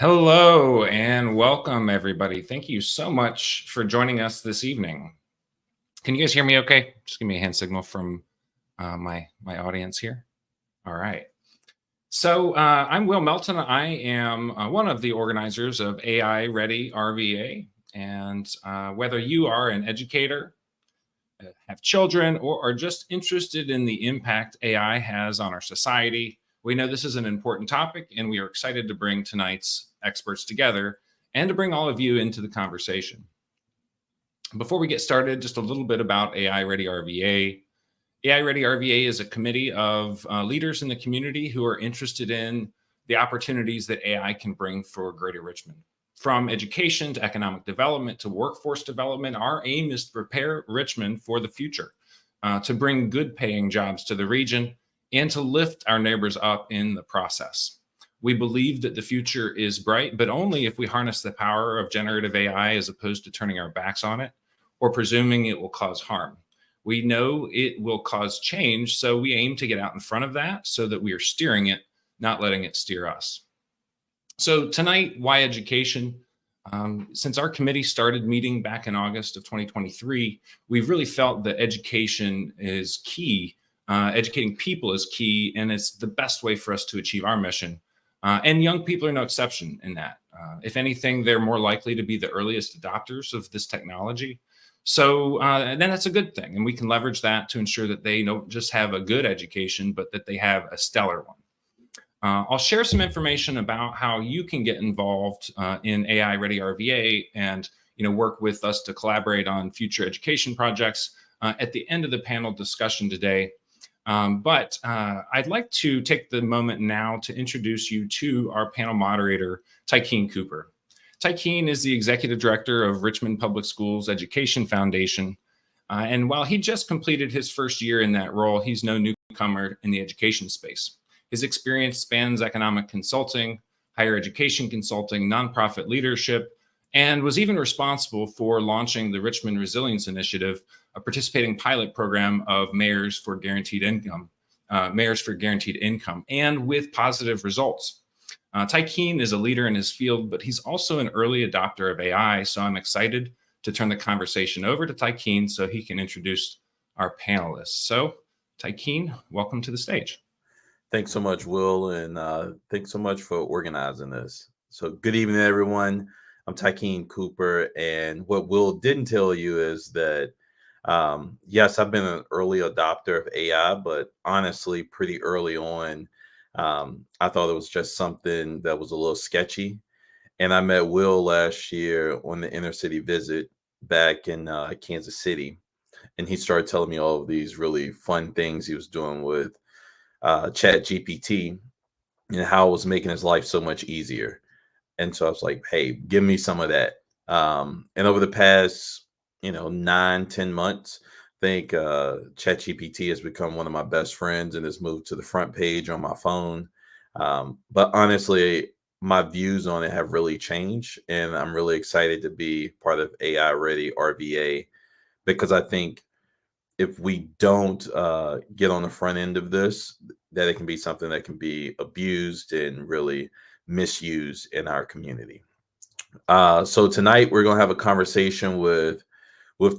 Hello and welcome, everybody. Thank you so much for joining us this evening. Can you guys hear me okay? Just give me a hand signal from my audience here. All right. So I'm Will Melton. I am one of the organizers of AI Ready RVA. And whether you are an educator, have children, or are just interested in the impact AI has on our society, we know this is an important topic, and we are excited to bring tonight's experts together and to bring all of you into the conversation. Before we get started, just a little bit about AI Ready RVA. AI Ready RVA is a committee of leaders in the community who are interested in the opportunities that AI can bring for Greater Richmond. From education to economic development to workforce development, our aim is to prepare Richmond for the future, to bring good paying jobs to the region, and to lift our neighbors up in the process. We believe that the future is bright, but only if we harness the power of generative AI as opposed to turning our backs on it or presuming it will cause harm. We know it will cause change, so we aim to get out in front of that so that we are steering it, not letting it steer us. So tonight, why education? Since our committee started meeting back in August of 2023, we've really felt that education is key. Educating people is key, and it's the best way for us to achieve our mission. And young people are no exception in that. If anything, they're more likely to be the earliest adopters of this technology. So then that's a good thing. And we can leverage that to ensure that they don't just have a good education, but that they have a stellar one. I'll share some information about how you can get involved in AI Ready RVA and work with us to collaborate on future education projects at the end of the panel discussion today. But I'd like to take the moment now to introduce you to our panel moderator, Tykeem Cooper. Tykeem is the executive director of Richmond Public Schools Education Foundation. And while he just completed his first year in that role, he's no newcomer in the education space. His experience spans economic consulting, higher education consulting, nonprofit leadership, and was even responsible for launching the Richmond Resilience Initiative, a participating pilot program of mayors for guaranteed income, and with positive results. Tykeem is a leader in his field, but he's also an early adopter of AI. So I'm excited to turn the conversation over to Tykeem so he can introduce our panelists. So Tykeem, welcome to the stage. Thanks so much, Will, and thanks so much for organizing this. So good evening, everyone. I'm Tykeem Cooper, and what Will didn't tell you is that, yes, I've been an early adopter of AI, but honestly, pretty early on, I thought it was just something that was a little sketchy. And I met Will last year on the inner city visit back in Kansas City, and he started telling me all of these really fun things he was doing with Chat GPT and how it was making his life so much easier. And so I was like, hey, give me some of that. And over the past, 9, 10 months, I think Chat GPT has become one of my best friends and has moved to the front page on my phone. But honestly, my views on it have really changed. And I'm really excited to be part of AI Ready RVA because I think if we don't get on the front end of this, that it can be something that can be abused and really misused in our community. So tonight we're gonna have a conversation with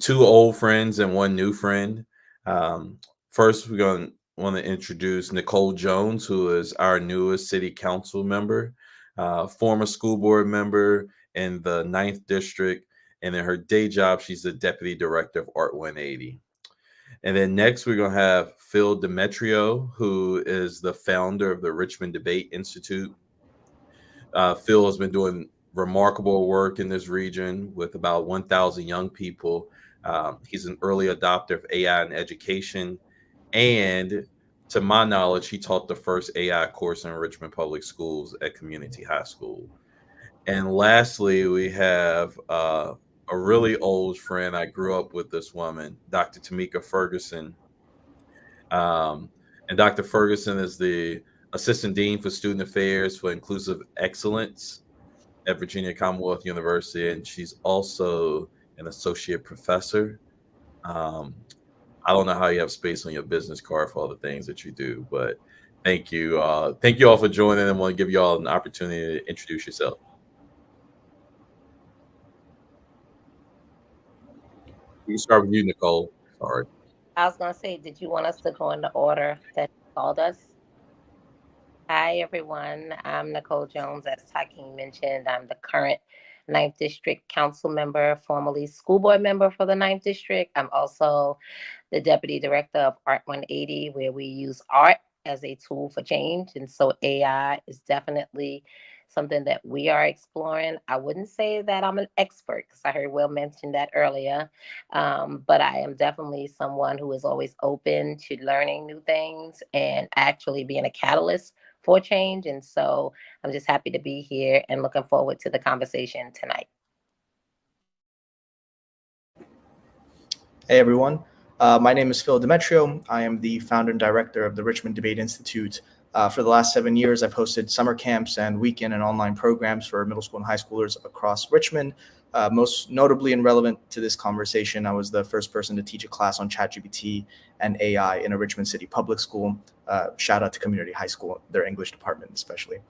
two old friends and one new friend. First, we're gonna want to introduce Nicole Jones, who is our newest city council member, former school board member in the 9th district, and in her day job, she's the deputy director of Art 180. And then next, we're going to have Phil Demetrio, who is the founder of the Richmond Debate Institute. Phil has been doing remarkable work in this region with about 1,000 young people. He's an early adopter of AI in education. And to my knowledge, he taught the first AI course in Richmond Public Schools at Community High School. And lastly, we have a really old friend. I grew up with this woman, Dr. Tamika Ferguson. Um, and Dr. Ferguson is the Assistant Dean for Student Affairs for Inclusive Excellence at Virginia Commonwealth University. And she's also an associate professor. Um, I don't know how you have space on your business card for all the things that you do, but thank you. Thank you all for joining. I want to give you all an opportunity to introduce yourself. We can start with you, Nicole. Sorry. I was going to say, did you want us to go in the order that you called us? Hi, everyone. I'm Nicole Jones. As Takeem mentioned, I'm the current Ninth District Council member, formerly school board member for the Ninth District. I'm also the Deputy Director of Art 180, where we use art as a tool for change. And so AI is definitely something that we are exploring. I wouldn't say that I'm an expert because I heard Will mention that earlier, but I am definitely someone who is always open to learning new things and actually being a catalyst for change. And so I'm just happy to be here and looking forward to the conversation tonight. Hey everyone, my name is Phil Demetrio. I am the founder and director of the Richmond Debate Institute. For the last 7 years, I've hosted summer camps and weekend and online programs for middle school and high schoolers across Richmond. Most notably and relevant to this conversation, I was the first person to teach a class on ChatGPT and AI in a Richmond City public school. Shout out to Community High School, their English department especially.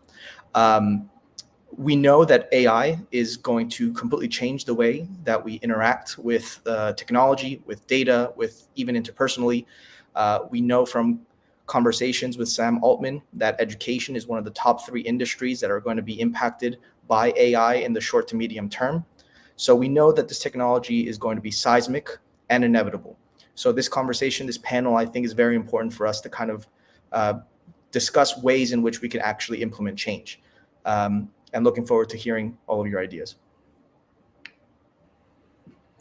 We know that AI is going to completely change the way that we interact with technology, with data, with even interpersonally. We know from conversations with Sam Altman that education is one of the top 3 industries that are going to be impacted by AI in the short to medium term. So we know that this technology is going to be seismic and inevitable. So this conversation, this panel, I think is very important for us to kind of discuss ways in which we can actually implement change. And looking forward to hearing all of your ideas.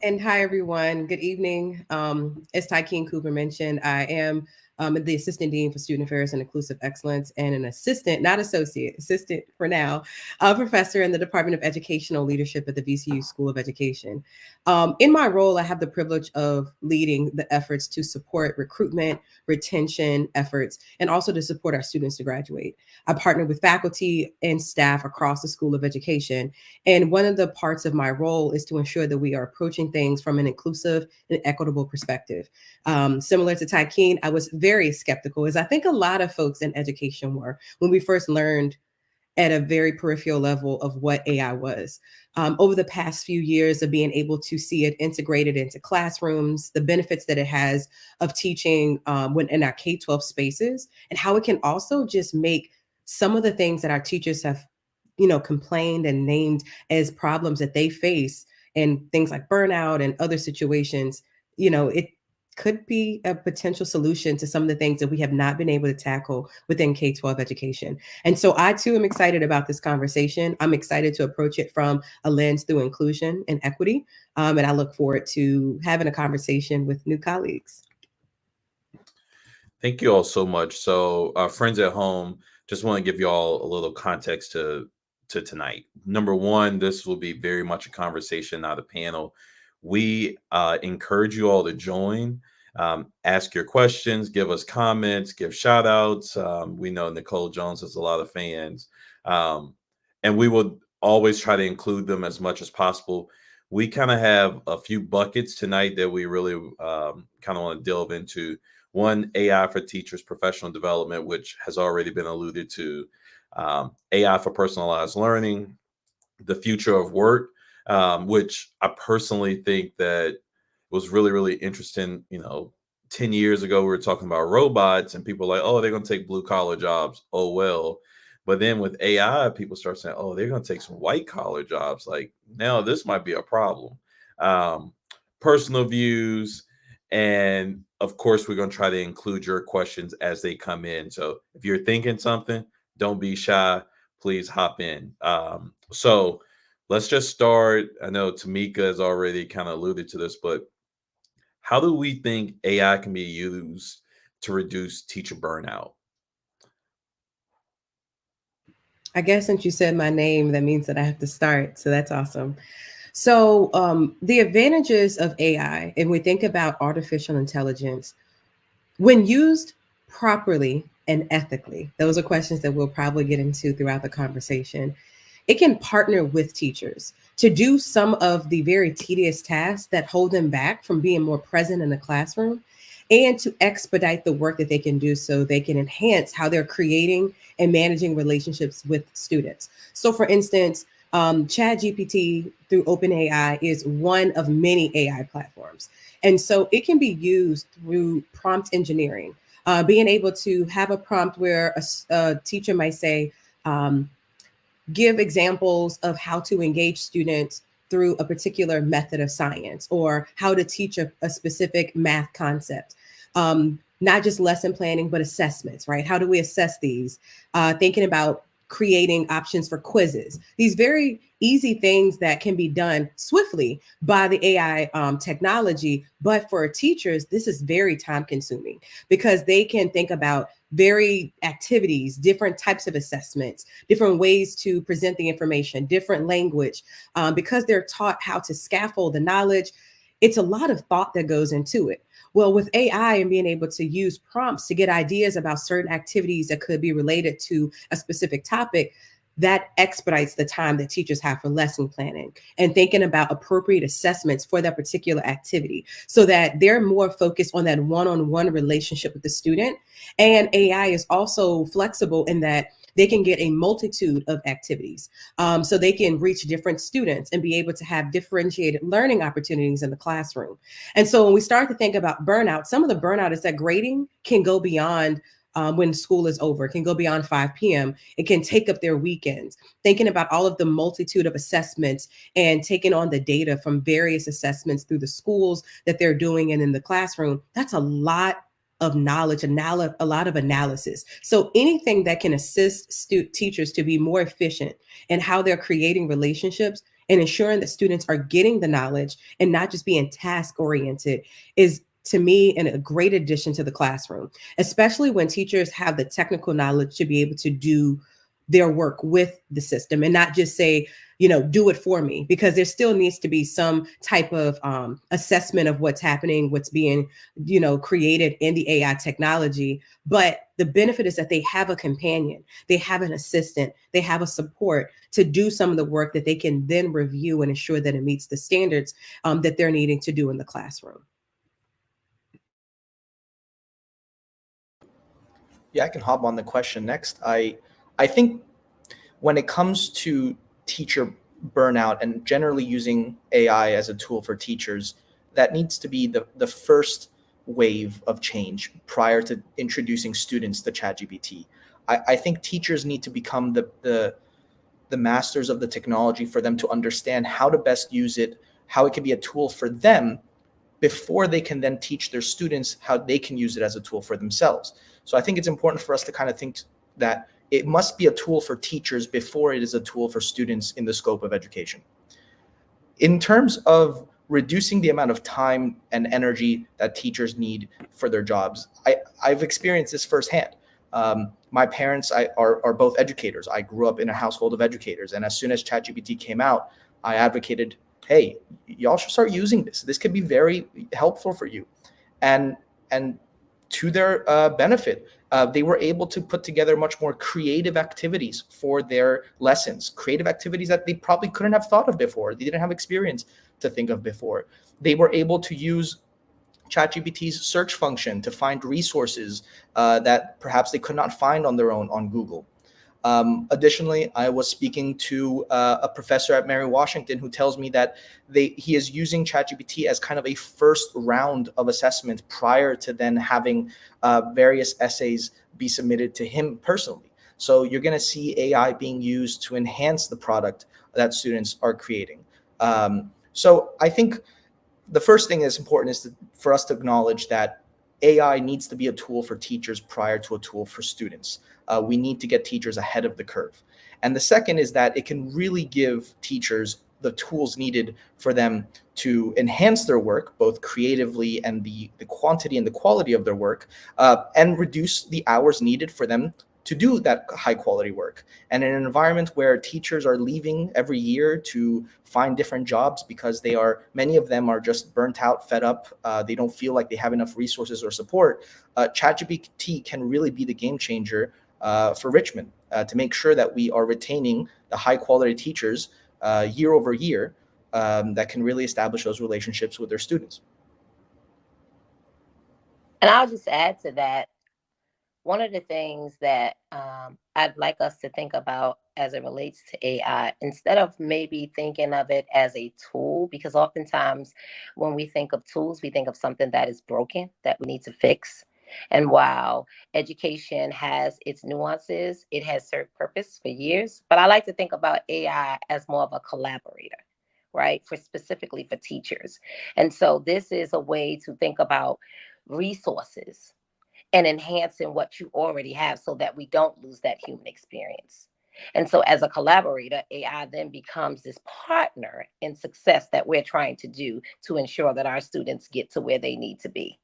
And hi, everyone. Good evening. As Takeem Cooper mentioned, I am the Assistant Dean for Student Affairs and Inclusive Excellence and an assistant, not associate, assistant for now, professor in the Department of Educational Leadership at the VCU School of Education. In my role, I have the privilege of leading the efforts to support recruitment, retention efforts, and also to support our students to graduate. I partner with faculty and staff across the School of Education. And one of the parts of my role is to ensure that we are approaching things from an inclusive and equitable perspective. Similar to Takeem, I was very skeptical, as I think a lot of folks in education were, when we first learned at a very peripheral level of what AI was. Over the past few years of being able to see it integrated into classrooms, the benefits that it has of teaching when in our K-12 spaces, and how it can also just make some of the things that our teachers have complained and named as problems that they face, and things like burnout and other situations, it could be a potential solution to some of the things that we have not been able to tackle within K-12 education. And so I too am excited about this conversation. I'm excited to approach it from a lens through inclusion and equity. And I look forward to having a conversation with new colleagues. Thank you all so much. So friends at home, just want to give you all a little context to tonight. Number one, this will be very much a conversation, not a panel. We encourage you all to join, ask your questions, give us comments, give shout outs. We know Nicole Jones has a lot of fans, and we will always try to include them as much as possible. We kind of have a few buckets tonight that we really kind of want to delve into. One, AI for teachers, professional development, which has already been alluded to. AI for personalized learning, the future of work, which I personally think that was really, really interesting. 10 years ago, we were talking about robots and people were like, oh, they're going to take blue collar jobs. Oh, well. But then with AI, people start saying, oh, they're going to take some white collar jobs. Like, now this might be a problem. Personal views. And of course, we're going to try to include your questions as they come in. So if you're thinking something, don't be shy. Please hop in. So let's just start. I know Tamika has already kind of alluded to this, but how do we think AI can be used to reduce teacher burnout? I guess since you said my name, that means that I have to start. So that's awesome. So the advantages of AI, and we think about artificial intelligence, when used properly and ethically, those are questions that we'll probably get into throughout the conversation. It can partner with teachers to do some of the very tedious tasks that hold them back from being more present in the classroom, and to expedite the work that they can do so they can enhance how they're creating and managing relationships with students. So for instance, ChatGPT through OpenAI is one of many AI platforms. And so it can be used through prompt engineering, being able to have a prompt where a teacher might say, give examples of how to engage students through a particular method of science, or how to teach a specific math concept. Not just lesson planning, but assessments, right? How do we assess these? Thinking about creating options for quizzes. These very easy things that can be done swiftly by the AI technology. But for teachers, this is very time consuming because they can think about very activities, different types of assessments, different ways to present the information, different language, because they're taught how to scaffold the knowledge. It's a lot of thought that goes into it. Well, with AI and being able to use prompts to get ideas about certain activities that could be related to a specific topic, that expedites the time that teachers have for lesson planning and thinking about appropriate assessments for that particular activity, so that they're more focused on that one-on-one relationship with the student. And AI is also flexible in that they can get a multitude of activities. So they can reach different students and be able to have differentiated learning opportunities in the classroom. And so when we start to think about burnout, some of the burnout is that grading can go beyond when school is over, it can go beyond 5 p.m. It can take up their weekends. Thinking about all of the multitude of assessments and taking on the data from various assessments through the schools that they're doing and in the classroom, that's a lot of knowledge, a lot of analysis. So anything that can assist teachers to be more efficient in how they're creating relationships and ensuring that students are getting the knowledge and not just being task oriented is, to me, a great addition to the classroom, especially when teachers have the technical knowledge to be able to do their work with the system and not just say, do it for me, because there still needs to be some type of assessment of what's happening, what's being, created in the AI technology. But the benefit is that they have a companion, they have an assistant, they have a support to do some of the work that they can then review and ensure that it meets the standards that they're needing to do in the classroom. Yeah, I can hop on the question next. I think when it comes to teacher burnout and generally using AI as a tool for teachers, that needs to be the first wave of change prior to introducing students to ChatGPT. I think teachers need to become the masters of the technology for them to understand how to best use it, how it can be a tool for them before they can then teach their students how they can use it as a tool for themselves. So I think it's important for us to kind of think that it must be a tool for teachers before it is a tool for students in the scope of education. In terms of reducing the amount of time and energy that teachers need for their jobs, I've experienced this firsthand. My parents are both educators. I grew up in a household of educators. And as soon as ChatGPT came out, I advocated, hey, y'all should start using this. This could be very helpful for you. And to their benefit, they were able to put together much more creative activities for their lessons, creative activities that they probably couldn't have thought of before. They didn't have experience to think of before. They were able to use ChatGPT's search function to find resources that perhaps they could not find on their own on Google. Additionally, I was speaking to a professor at Mary Washington who tells me that he is using ChatGPT as kind of a first round of assessment prior to then having various essays be submitted to him personally. So you're going to see AI being used to enhance the product that students are creating. So I think the first thing that's important is for us to acknowledge that AI needs to be a tool for teachers prior to a tool for students. We need to get teachers ahead of the curve. And the second is that it can really give teachers the tools needed for them to enhance their work, both creatively and the quantity and the quality of their work, and reduce the hours needed for them to do that high quality work. And in an environment where teachers are leaving every year to find different jobs because many of them are just burnt out, fed up, they don't feel like they have enough resources or support, ChatGPT can really be the game changer for Richmond to make sure that we are retaining the high quality teachers year over year that can really establish those relationships with their students. And I'll just add to that. one of the things that I'd like us to think about as it relates to AI, instead of maybe thinking of it as a tool, because oftentimes when we think of tools, we think of something that is broken that we need to fix. And while education has its nuances, it has served purpose for years. But I like to think about AI as more of a collaborator, right? For specifically for teachers. And so this is a way to think about resources and enhancing what you already have so that we don't lose that human experience. And so, as a collaborator, AI then becomes this partner in success that we're trying to do to ensure that our students get to where they need to be.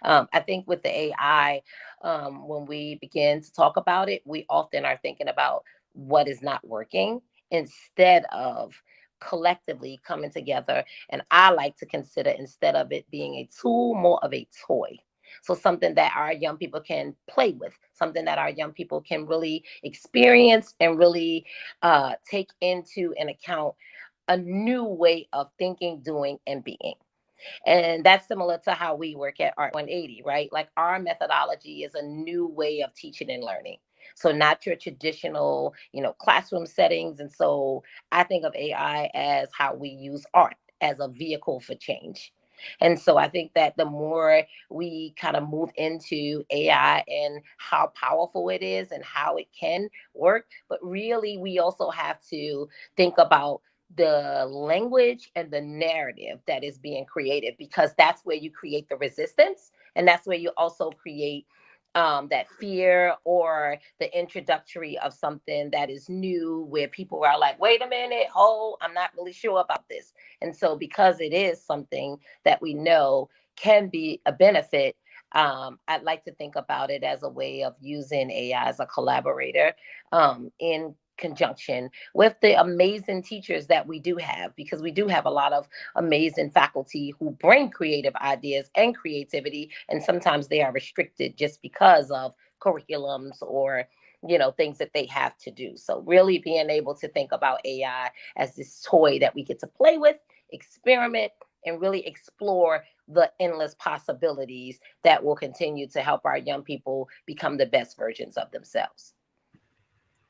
I think with the AI, when we begin to talk about it, we often are thinking about what is not working instead of collectively coming together. And I like to consider, instead of it being a tool, more of a toy. So something that our young people can play with, something that our young people can really experience and really take into an account a new way of thinking, doing, and being. And that's similar to how we work at Art 180, right? Like our methodology is a new way of teaching and learning. So not your traditional, classroom settings. And so I think of AI as how we use art as a vehicle for change. And so I think that the more we kind of move into AI and how powerful it is and how it can work, but really we also have to think about the language and the narrative that is being created, because that's where you create the resistance, and that's where you also create that fear or the introductory of something that is new, where people are like, wait a minute, hold, I'm not really sure about this. And so because it is something that we know can be a benefit, I'd like to think about it as a way of using AI as a collaborator in conjunction with the amazing teachers that we do have, because we do have a lot of amazing faculty who bring creative ideas and creativity, and sometimes they are restricted just because of curriculums or things that they have to do. So really being able to think about AI as this toy that we get to play with, experiment, and really explore the endless possibilities that will continue to help our young people become the best versions of themselves.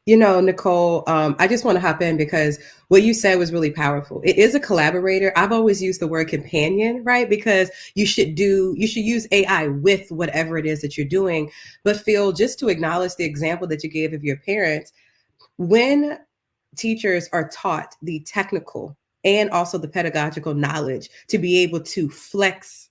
Nicole, I just want to hop in because what you said was really powerful. It is a collaborator. I've always used the word companion, right? Because you should use AI with whatever it is that you're doing. But Phil, just to acknowledge the example that you gave of your parents, when teachers are taught the technical and also the pedagogical knowledge to be able to flex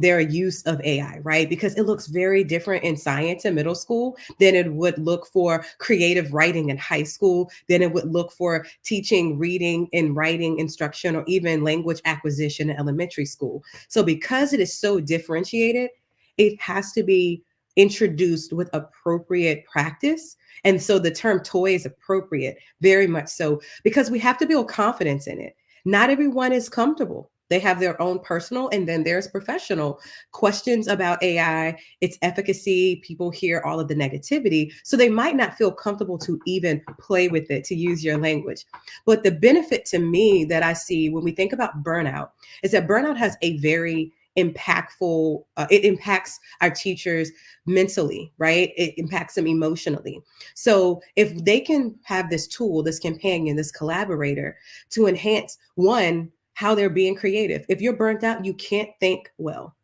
their use of AI, right? Because it looks very different in science in middle school than it would look for creative writing in high school, than it would look for teaching reading and writing instruction, or even language acquisition in elementary school. So because it is so differentiated, it has to be introduced with appropriate practice. And so the term toy is appropriate, very much so, because we have to build confidence in it. Not everyone is comfortable. They have their own personal, and then there's professional questions about AI, its efficacy. People hear all of the negativity, so they might not feel comfortable to even play with it, to use your language. But the benefit to me that I see when we think about burnout is that burnout has a very impactful, it impacts our teachers mentally, right? It impacts them emotionally. So if they can have this tool, this companion, this collaborator to enhance, one, how they're being creative. If you're burnt out, you can't think well.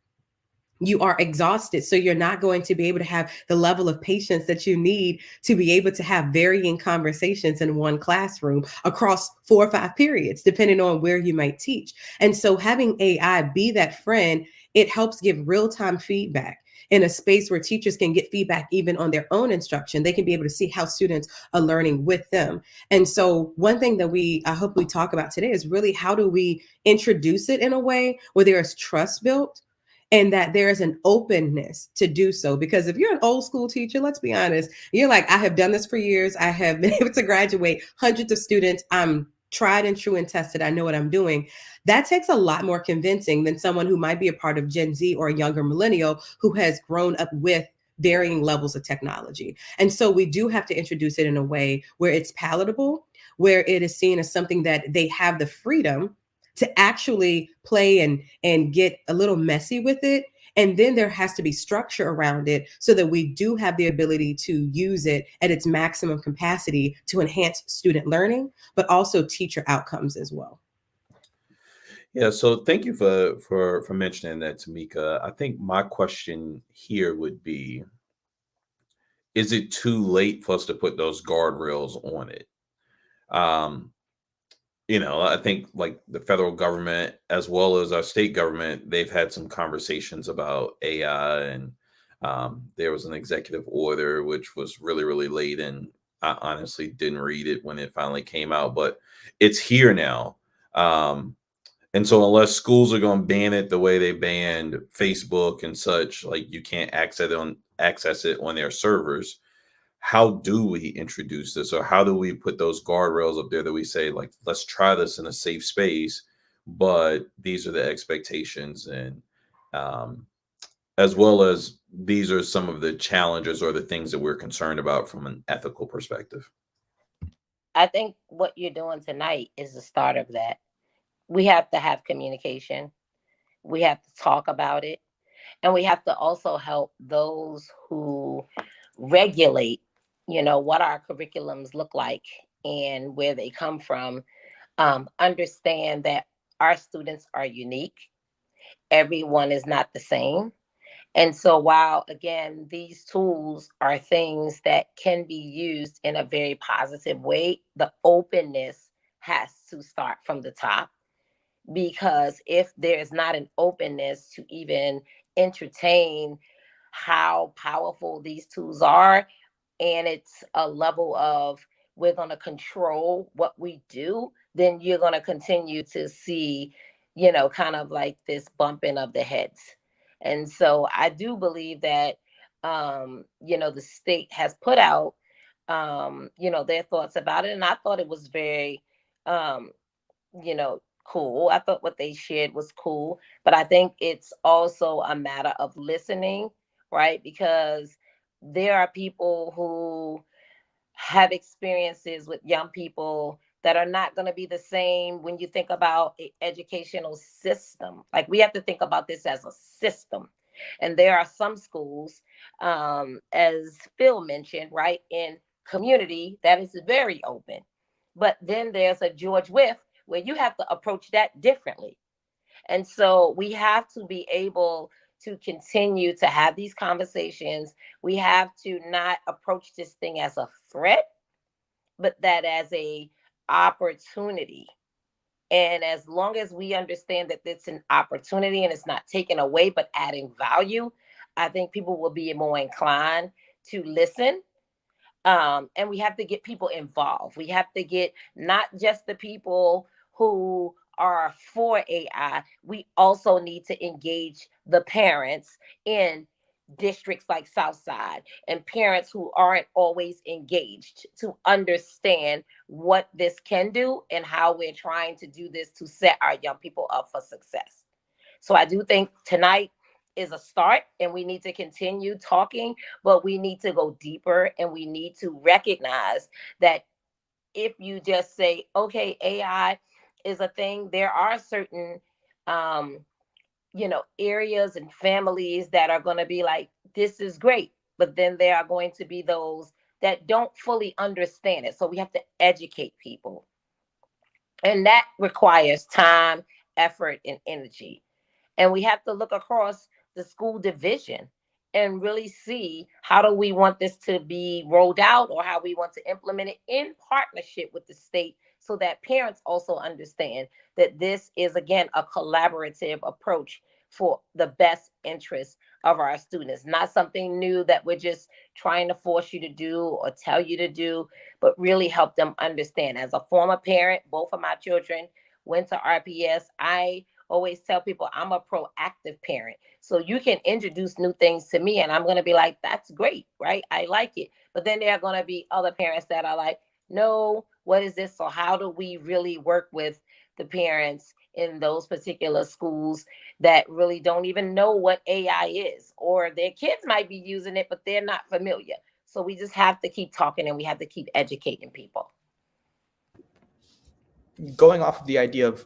You are exhausted. So you're not going to be able to have the level of patience that you need to be able to have varying conversations in one classroom across 4 or 5 periods, depending on where you might teach. And so having AI be that friend, it helps give real-time feedback in a space where teachers can get feedback even on their own instruction. They can be able to see how students are learning with them. And so one thing that I hope we talk about today is really, how do we introduce it in a way where there is trust built and that there is an openness to do so? Because if you're an old school teacher, let's be honest, you're like, I have done this for years. I have been able to graduate hundreds of students. I'm tried and true and tested. I know what I'm doing. That takes a lot more convincing than someone who might be a part of Gen Z or a younger millennial who has grown up with varying levels of technology. And so we do have to introduce it in a way where it's palatable, where it is seen as something that they have the freedom to actually play and get a little messy with it, And then there has to be structure around it so that we do have the ability to use it at its maximum capacity to enhance student learning, but also teacher outcomes as well. Yeah, so thank you for mentioning that, Tamika. I think my question here would be, is it too late for us to put those guardrails on it? Um, I think like the federal government as well as our state government, they've had some conversations about AI, and there was an executive order which was really, really late, and I honestly didn't read it when it finally came out, but it's here now. Um, and so unless schools are going to ban it the way they banned Facebook and such, like you can't access it on their servers, how do we introduce this, or how do we put those guardrails up there that we say, like, let's try this in a safe space, but these are the expectations, and um, as well as these are some of the challenges or the things that we're concerned about from an ethical perspective. I think what you're doing tonight is the start of that. We have to have communication. We have to talk about it. And we have to also help those who regulate, what our curriculums look like and where they come from. Understand that our students are unique. Everyone is not the same. And so while, again, these tools are things that can be used in a very positive way, the openness has to start from the top. Because if there's not an openness to even entertain how powerful these tools are, and it's a level of we're going to control what we do, then you're going to continue to see, kind of like this bumping of the heads. And so I do believe that, the state has put out, their thoughts about it. And I thought it was very, cool. I thought what they shared was cool, but I think it's also a matter of listening, right? Because there are people who have experiences with young people that are not going to be the same when you think about an educational system. Like we have to think about this as a system. And there are some schools, as Phil mentioned, right, in community that is very open. But then there's a George Wythe where you have to approach that differently. And so we have to be able to continue to have these conversations. We have to not approach this thing as a threat, but that as a opportunity. And as long as we understand that it's an opportunity and it's not taken away, but adding value, I think people will be more inclined to listen. And we have to get people involved. We have to get not just the people who are for AI. We also need to engage the parents in districts like Southside and parents who aren't always engaged to understand what this can do and how we're trying to do this to set our young people up for success. So I do think tonight is a start and we need to continue talking, but we need to go deeper and we need to recognize that if you just say, okay, AI is a thing, there are certain, areas and families that are going to be like, this is great. But then there are going to be those that don't fully understand it. So we have to educate people. And that requires time, effort, and energy. And we have to look across the school division and really see how do we want this to be rolled out or how we want to implement it in partnership with the state so that parents also understand that this is, again, a collaborative approach for the best interest of our students, not something new that we're just trying to force you to do or tell you to do, but really help them understand. As a former parent, both of my children went to RPS. I always tell people I'm a proactive parent. So you can introduce new things to me and I'm going to be like, that's great, right? I like it. But then there are going to be other parents that are like, no, what is this? So how do we really work with the parents in those particular schools that really don't even know what AI is, or their kids might be using it, but they're not familiar. So we just have to keep talking and we have to keep educating people. Going off of the idea of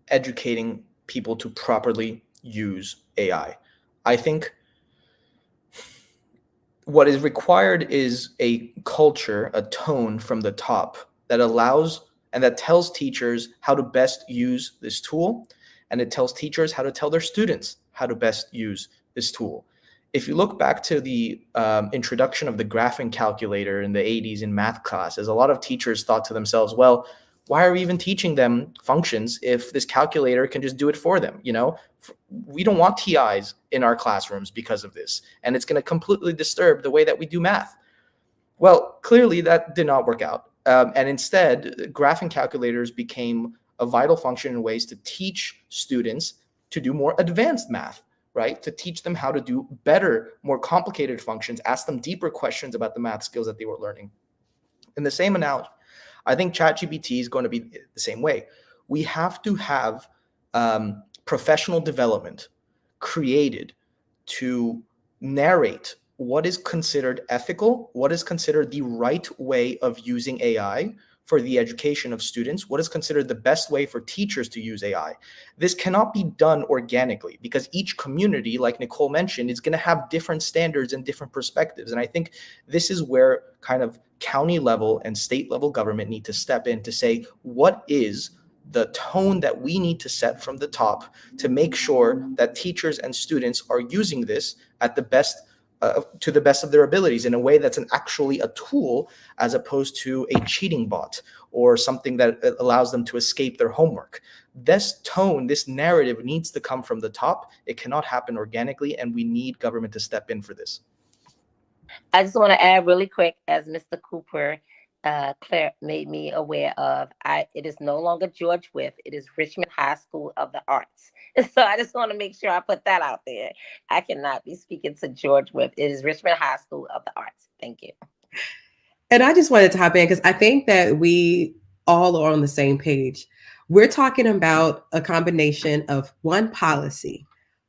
educating people to properly use AI, I think what is required is a culture, a tone from the top that allows and that tells teachers how to best use this tool, and it tells teachers how to tell their students how to best use this tool. If you look back to the introduction of the graphing calculator in the 80s in math classes, a lot of teachers thought to themselves, well, why are we even teaching them functions if this calculator can just do it for them? We don't want TIs in our classrooms because of this, and it's going to completely disturb the way that we do math. Well, clearly that did not work out. And instead, graphing calculators became a vital function in ways to teach students to do more advanced math, right? To teach them how to do better, more complicated functions, ask them deeper questions about the math skills that they were learning. In the same analogy, I think ChatGPT is going to be the same way. We have to have professional development created to narrate what is considered ethical, what is considered the right way of using AI for the education of students, what is considered the best way for teachers to use AI. This cannot be done organically because each community, like Nicole mentioned, is going to have different standards and different perspectives. And I think this is where kind of county level and state level government need to step in to say, what is the tone that we need to set from the top to make sure that teachers and students are using this at the best to the best of their abilities in a way that's actually a tool as opposed to a cheating bot or something that allows them to escape their homework. This tone, this narrative needs to come from the top. It cannot happen organically, and we need government to step in for this. I just want to add really quick, as Mr. Cooper Claire made me aware of, it is no longer George Wythe. It is Richmond High School of the Arts. So I just want to make sure I put that out there. I cannot be speaking to George Wythe. It is Richmond High School of the Arts. Thank you. And I just wanted to hop in because I think that we all are on the same page. We're talking about a combination of one policy.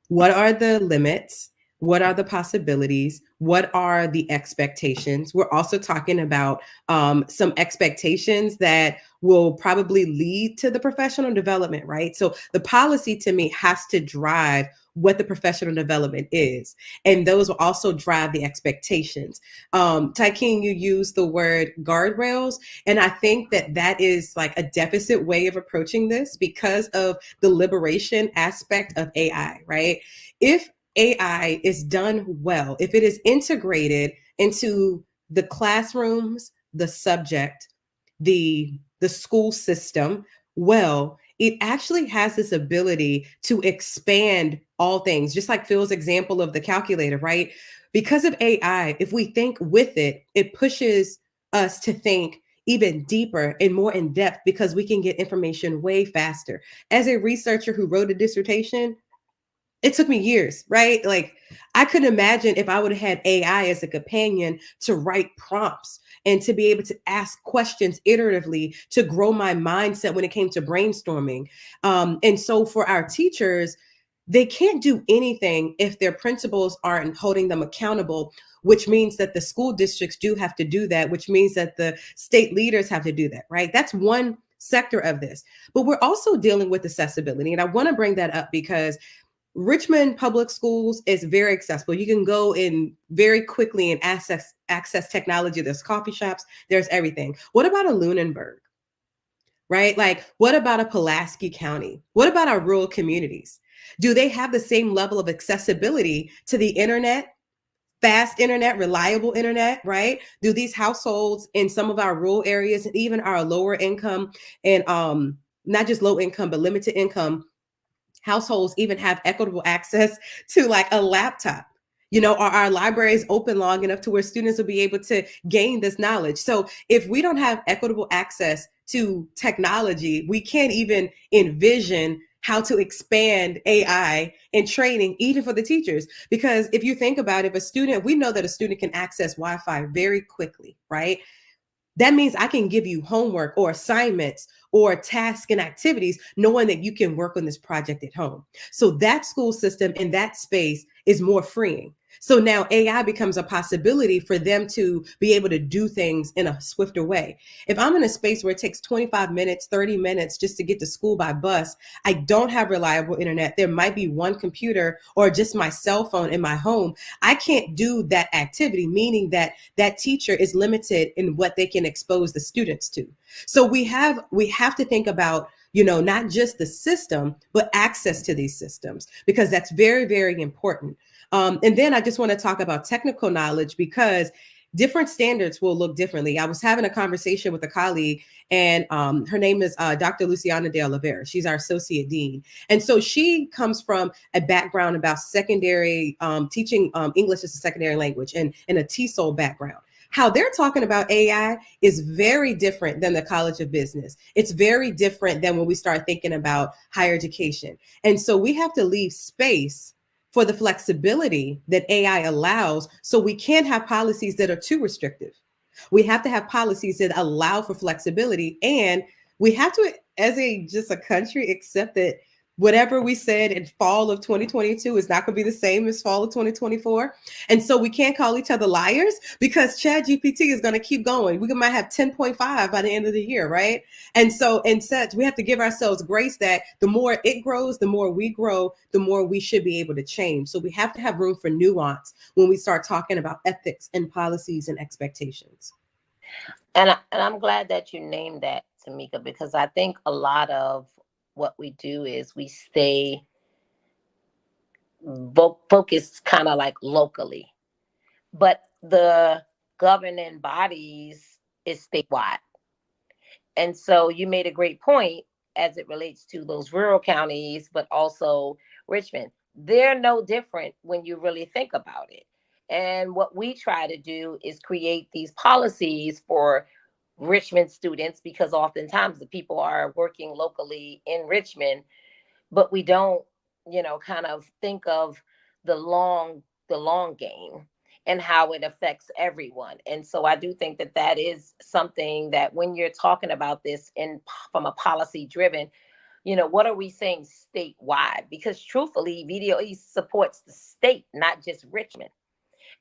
What are the limits? What are the possibilities? What are the expectations? We're also talking about some expectations that will probably lead to the professional development, right? So the policy to me has to drive what the professional development is. And those will also drive the expectations. Tykeem, you used the word guardrails. And I think that that is like a deficit way of approaching this because of the liberation aspect of AI, right? If AI is done well, if it is integrated into the classrooms, the subject, the school system, well, it actually has this ability to expand all things, just like Phil's example of the calculator, right? Because of AI, if we think with it, it pushes us to think even deeper and more in depth because we can get information way faster. As a researcher who wrote a dissertation, it took me years, right? Like I couldn't imagine if I would have had AI as a companion to write prompts and to be able to ask questions iteratively to grow my mindset when it came to brainstorming. And so for our teachers, they can't do anything if their principals aren't holding them accountable, which means that the school districts do have to do that, which means that the state leaders have to do that, right? That's one sector of this. But we're also dealing with accessibility. And I want to bring that up because Richmond Public Schools is very accessible. You can go in very quickly and access technology. There's coffee shops, there's everything. What about a Lunenburg, right? Like, what about a Pulaski County? What about our rural communities? Do they have the same level of accessibility to the internet, fast internet, reliable internet, right? Do these households in some of our rural areas and even our lower income and not just low income, but limited income households even have equitable access to like a laptop? You know, are our libraries open long enough to where students will be able to gain this knowledge? So if we don't have equitable access to technology, we can't even envision how to expand AI and training, even for the teachers. Because if you think about it, if a student, we know that a student can access Wi-Fi very quickly, right? That means I can give you homework or assignments or tasks and activities, knowing that you can work on this project at home. So that school system in that space is more freeing. So now AI becomes a possibility for them to be able to do things in a swifter way. If I'm in a space where it takes 25 minutes, 30 minutes just to get to school by bus, I don't have reliable internet. There might be one computer or just my cell phone in my home. I can't do that activity, meaning that that teacher is limited in what they can expose the students to. So we have to think about, not just the system, but access to these systems, because that's very, very important. And then I just want to talk about technical knowledge, because different standards will look differently. I was having a conversation with a colleague, and her name is Dr. Luciana de Oliveira. She's our associate dean. And so she comes from a background about secondary teaching English as a secondary language, and in a TESOL background. How they're talking about AI is very different than the College of Business. It's very different than when we start thinking about higher education. And so we have to leave space for the flexibility that AI allows, so we can't have policies that are too restrictive. We have to have policies that allow for flexibility, and we have to, as a country, accept that whatever we said in fall of 2022 is not going to be the same as fall of 2024. And so we can't call each other liars, because ChatGPT is going to keep going. We might have 10.5 by the end of the year, right? And so in such, we have to give ourselves grace that the more it grows, the more we grow, the more we should be able to change. So we have to have room for nuance when we start talking about ethics and policies and expectations. And I'm glad that you named that, Tamika, because I think a lot of what we do is we stay focused kind of like locally, but the governing bodies is statewide. And so you made a great point as it relates to those rural counties, but also Richmond. They're no different when you really think about it. And what we try to do is create these policies for Richmond students, because oftentimes the people are working locally in Richmond, but we don't, kind of think of the long game and how it affects everyone. And so I do think that that is something that when you're talking about this from a policy driven, what are we saying statewide? Because truthfully, VDOE supports the state, not just Richmond.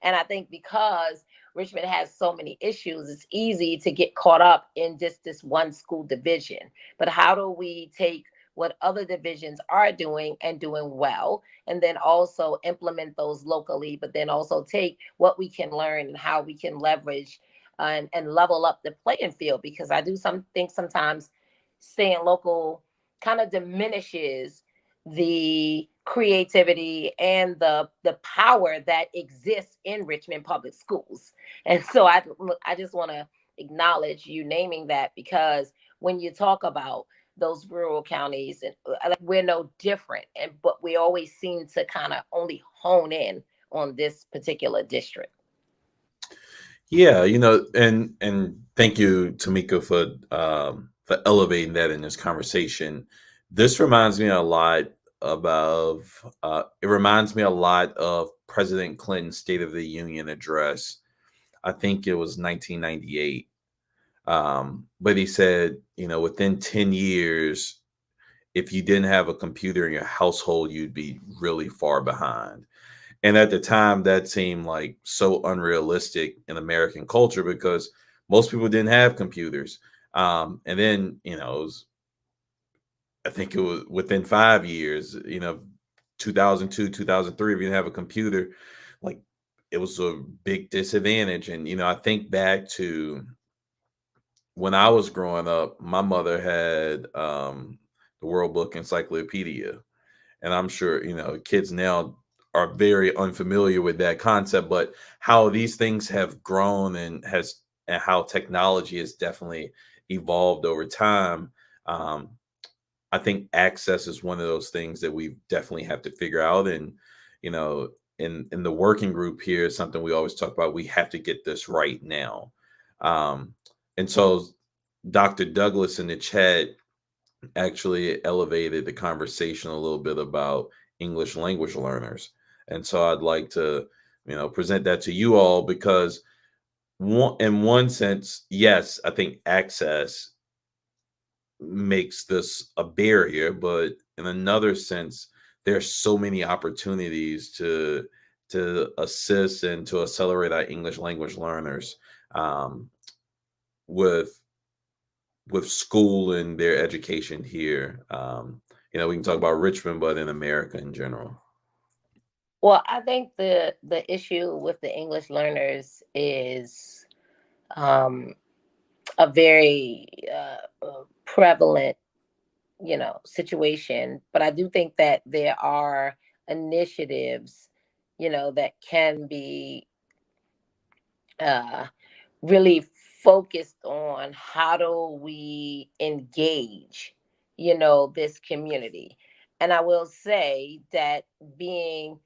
And I think because Richmond has so many issues, it's easy to get caught up in just this one school division. But how do we take what other divisions are doing and doing well, and then also implement those locally, but then also take what we can learn and how we can leverage and level up the playing field? Because I do think sometimes staying local kind of diminishes the creativity and the power that exists in Richmond Public Schools. And so I just want to acknowledge you naming that, because when you talk about those rural counties, and we're no different, but we always seem to kind of only hone in on this particular district. Yeah, and thank you, Tamika, for elevating that in this conversation. This reminds me a lot of President Clinton's State of the Union address. I think it was 1998. But he said, within 10 years, if you didn't have a computer in your household, you'd be really far behind. And at the time, that seemed like so unrealistic in American culture, because most people didn't have computers. And then, I think it was within 5 years, 2002, 2003, if you didn't have a computer, like, it was a big disadvantage. And, I think back to when I was growing up, my mother had the World Book Encyclopedia. And I'm sure, kids now are very unfamiliar with that concept, but how these things have grown and how technology has definitely evolved over time. I think access is one of those things that we definitely have to figure out. And, in the working group here, something we always talk about, we have to get this right now. And so Dr. Douglas in the chat actually elevated the conversation a little bit about English language learners. And so I'd like to, present that to you all, because in one sense, yes, I think access makes this a barrier, but in another sense, there's so many opportunities to to assist and to accelerate our English language learners with school and their education here. We can talk about Richmond, but in America in general. Well, I think the issue with the English learners is a very prevalent, situation. But I do think that there are initiatives, that can be really focused on how do we engage, this community. And I will say that being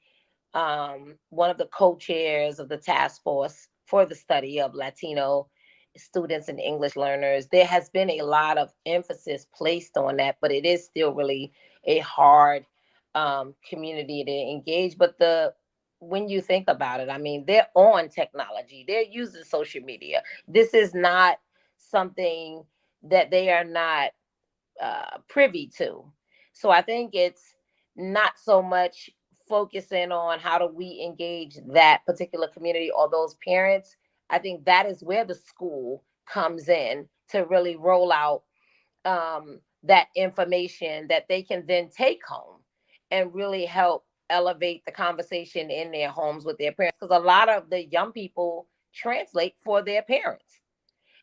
one of the co-chairs of the task force for the study of Latino students and English learners, there has been a lot of emphasis placed on that, but it is still really a hard community to engage. But when you think about it, I mean, they're on technology, they're using social media. This is not something that they are not privy to. So I think it's not so much focusing on how do we engage that particular community or those parents. I think that is where the school comes in to really roll out that information that they can then take home and really help elevate the conversation in their homes with their parents. Because a lot of the young people translate for their parents.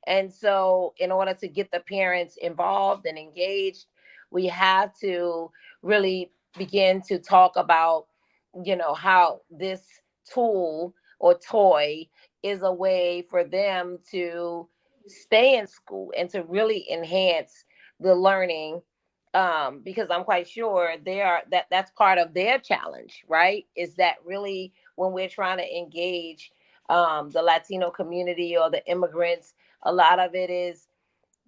And so in order to get the parents involved and engaged, we have to really begin to talk about, how this tool or toy is a way for them to stay in school and to really enhance the learning. Because I'm quite sure that's part of their challenge, right? Is that really when we're trying to engage the Latino community or the immigrants, a lot of it is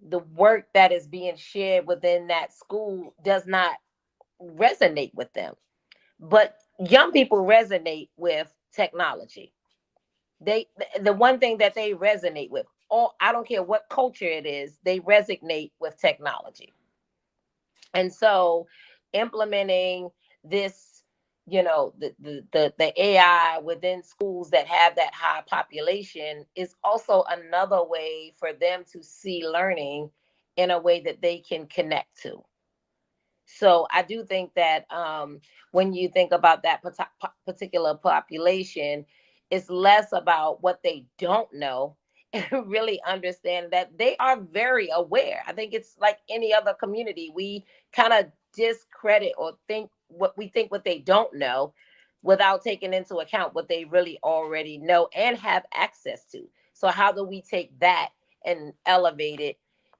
the work that is being shared within that school does not resonate with them. But young people resonate with technology. The one thing that they resonate with, I don't care what culture it is, they resonate with technology. And so implementing this, the AI within schools that have that high population is also another way for them to see learning in a way that they can connect to. So I do think that when you think about that particular population, it's less about what they don't know and really understand that they are very aware. I think it's like any other community. We kind of discredit or think what they don't know without taking into account what they really already know and have access to. So how do we take that and elevate it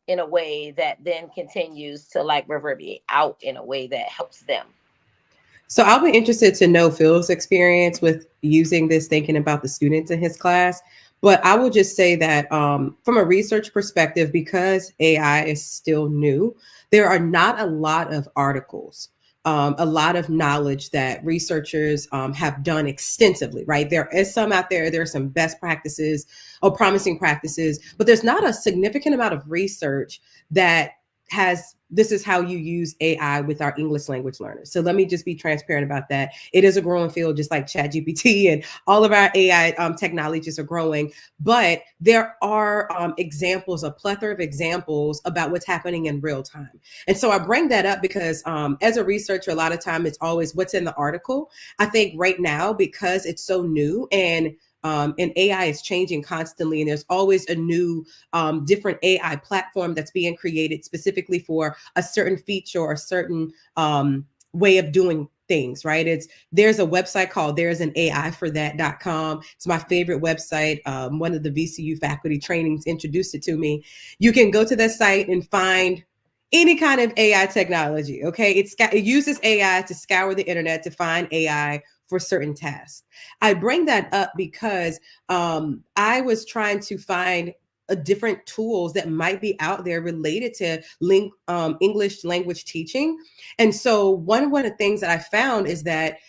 in a way that then continues to like reverberate out in a way that helps them? So I'll be interested to know Phil's experience with using this, thinking about the students in his class. But I will just say that from a research perspective, because AI is still new, there are not a lot of articles, a lot of knowledge that researchers have done extensively, right? There is some out there, there are some best practices or promising practices, but there's not a significant amount of research that has, this is how you use AI with our English language learners. So let me just be transparent about that. It is a growing field, just like ChatGPT and all of our AI technologies are growing, but there are examples, a plethora of examples about what's happening in real time. And so I bring that up because as a researcher, a lot of time it's always what's in the article. I think right now, because it's so new and AI is changing constantly, and there's always a new different AI platform that's being created specifically for a certain feature or a certain way of doing things, right? There's a website called there'sanAIforthat.com. It's my favorite website. One of the VCU faculty trainings introduced it to me. You can go to that site and find any kind of AI technology, okay? It uses AI to scour the internet to find AI for certain tasks. I bring that up because I was trying to find different tools that might be out there related to English language teaching. And so one of the things that I found is that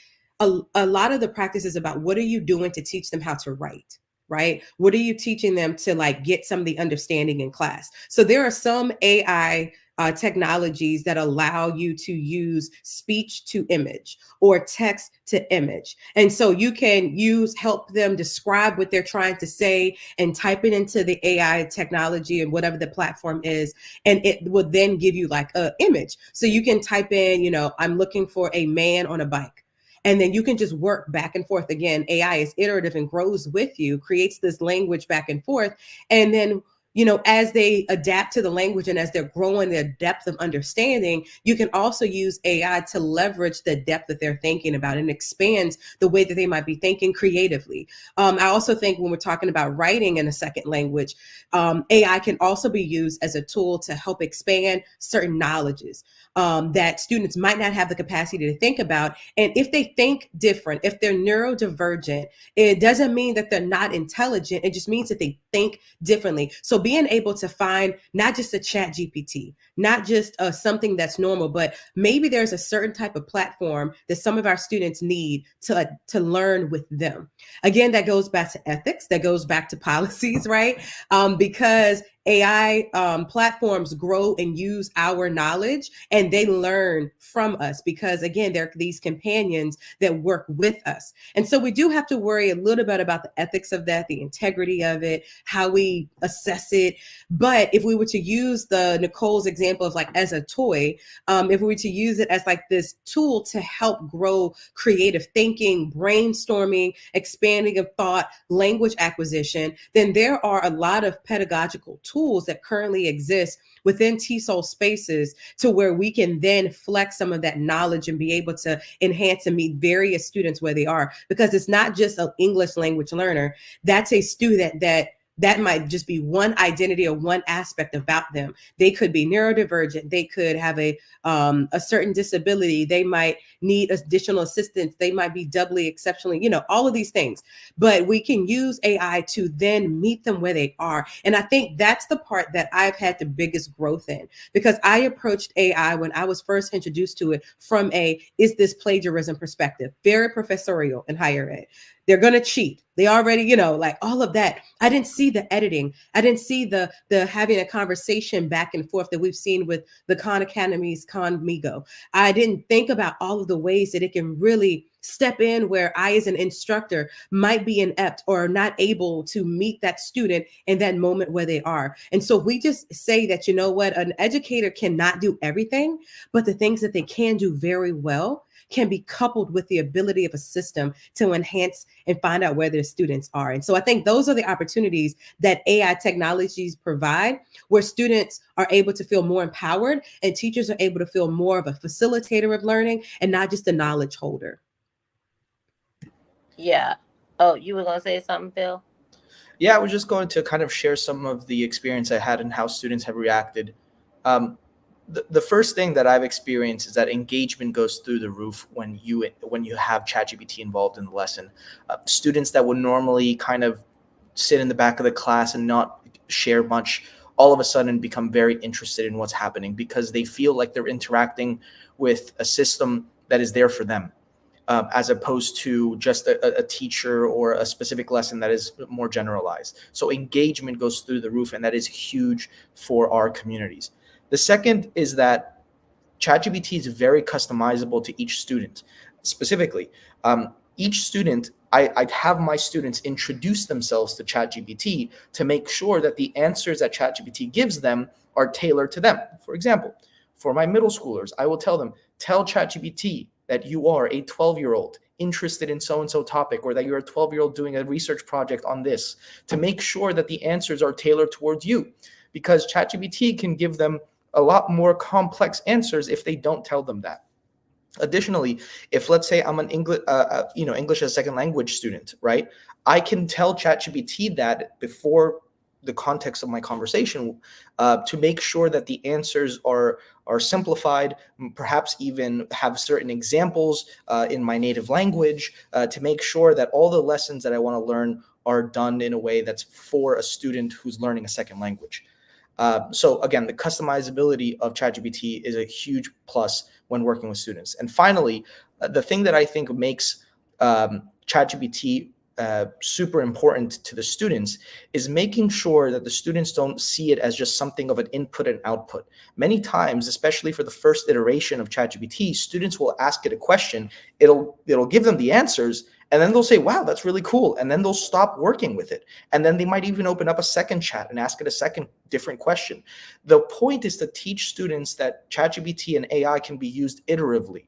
a lot of the practice is about what are you doing to teach them how to write? Right? What are you teaching them to like get some of the understanding in class? So there are some AI technologies that allow you to use speech to image or text to image. And so you can help them describe what they're trying to say and type it into the AI technology and whatever the platform is. And it will then give you like an image. So you can type in, I'm looking for a man on a bike. And then you can just work back and forth. Again, AI is iterative and grows with you, creates this language back and forth. And then, as they adapt to the language and as they're growing their depth of understanding, you can also use AI to leverage the depth that they're thinking about and expands the way that they might be thinking creatively. I also think when we're talking about writing in a second language, AI can also be used as a tool to help expand certain knowledges that students might not have the capacity to think about. And if they think different, if they're neurodivergent, it doesn't mean that they're not intelligent. It just means that they think differently. So being able to find not just a chat GPT, not just something that's normal, but maybe there's a certain type of platform that some of our students need to learn with them. Again, that goes back to ethics, that goes back to policies, right? Because AI platforms grow and use our knowledge, and they learn from us because, again, they're these companions that work with us. And so we do have to worry a little bit about the ethics of that, the integrity of it, how we assess it. But if we were to use Nicole's example of like as a toy, if we were to use it as like this tool to help grow creative thinking, brainstorming, expanding of thought, language acquisition, then there are a lot of pedagogical tools that currently exist within TESOL spaces to where we can then flex some of that knowledge and be able to enhance and meet various students where they are. Because it's not just an English language learner, that's a student that might just be one identity or one aspect about them. They could be neurodivergent. They could have a certain disability. They might need additional assistance. They might be doubly exceptionally, all of these things. But we can use AI to then meet them where they are. And I think that's the part that I've had the biggest growth in, because I approached AI when I was first introduced to it from is this plagiarism perspective, very professorial in higher ed. They're going to cheat. They already, like all of that. I didn't see the editing. I didn't see the having a conversation back and forth that we've seen with the Khan Academy's Khanmigo. I didn't think about all of the ways that it can really step in where I, as an instructor, might be inept or not able to meet that student in that moment where they are. And so we just say that, an educator cannot do everything, but the things that they can do very well can be coupled with the ability of a system to enhance and find out where their students are. And so I think those are the opportunities that AI technologies provide, where students are able to feel more empowered and teachers are able to feel more of a facilitator of learning and not just a knowledge holder. Yeah. Oh, you were going to say something, Phil? Yeah, I was just going to kind of share some of the experience I had and how students have reacted. The first thing that I've experienced is that engagement goes through the roof when you have ChatGPT involved in the lesson. Students that would normally kind of sit in the back of the class and not share much, all of a sudden become very interested in what's happening because they feel like they're interacting with a system that is there for them, as opposed to just a teacher or a specific lesson that is more generalized. So engagement goes through the roof, and that is huge for our communities. The second is that ChatGPT is very customizable to each student. Specifically, each student, I'd have my students introduce themselves to ChatGPT to make sure that the answers that ChatGPT gives them are tailored to them. For example, for my middle schoolers, I will tell them, tell ChatGPT that you are a 12-year-old interested in so-and-so topic, or that you're a 12-year-old doing a research project on this, to make sure that the answers are tailored towards you. Because ChatGPT can give them a lot more complex answers if they don't tell them that. Additionally, if let's say I'm an English as a second language student, right? I can tell ChatGPT that before the context of my conversation to make sure that the answers are simplified, perhaps even have certain examples in my native language to make sure that all the lessons that I want to learn are done in a way that's for a student who's learning a second language. So again, the customizability of ChatGPT is a huge plus when working with students. And finally, the thing that I think makes ChatGPT super important to the students is making sure that the students don't see it as just something of an input and output. Many times, especially for the first iteration of ChatGPT, students will ask it a question, it'll give them the answers, and then they'll say, wow, that's really cool. And then they'll stop working with it. And then they might even open up a second chat and ask it a second different question. The point is to teach students that ChatGPT and AI can be used iteratively,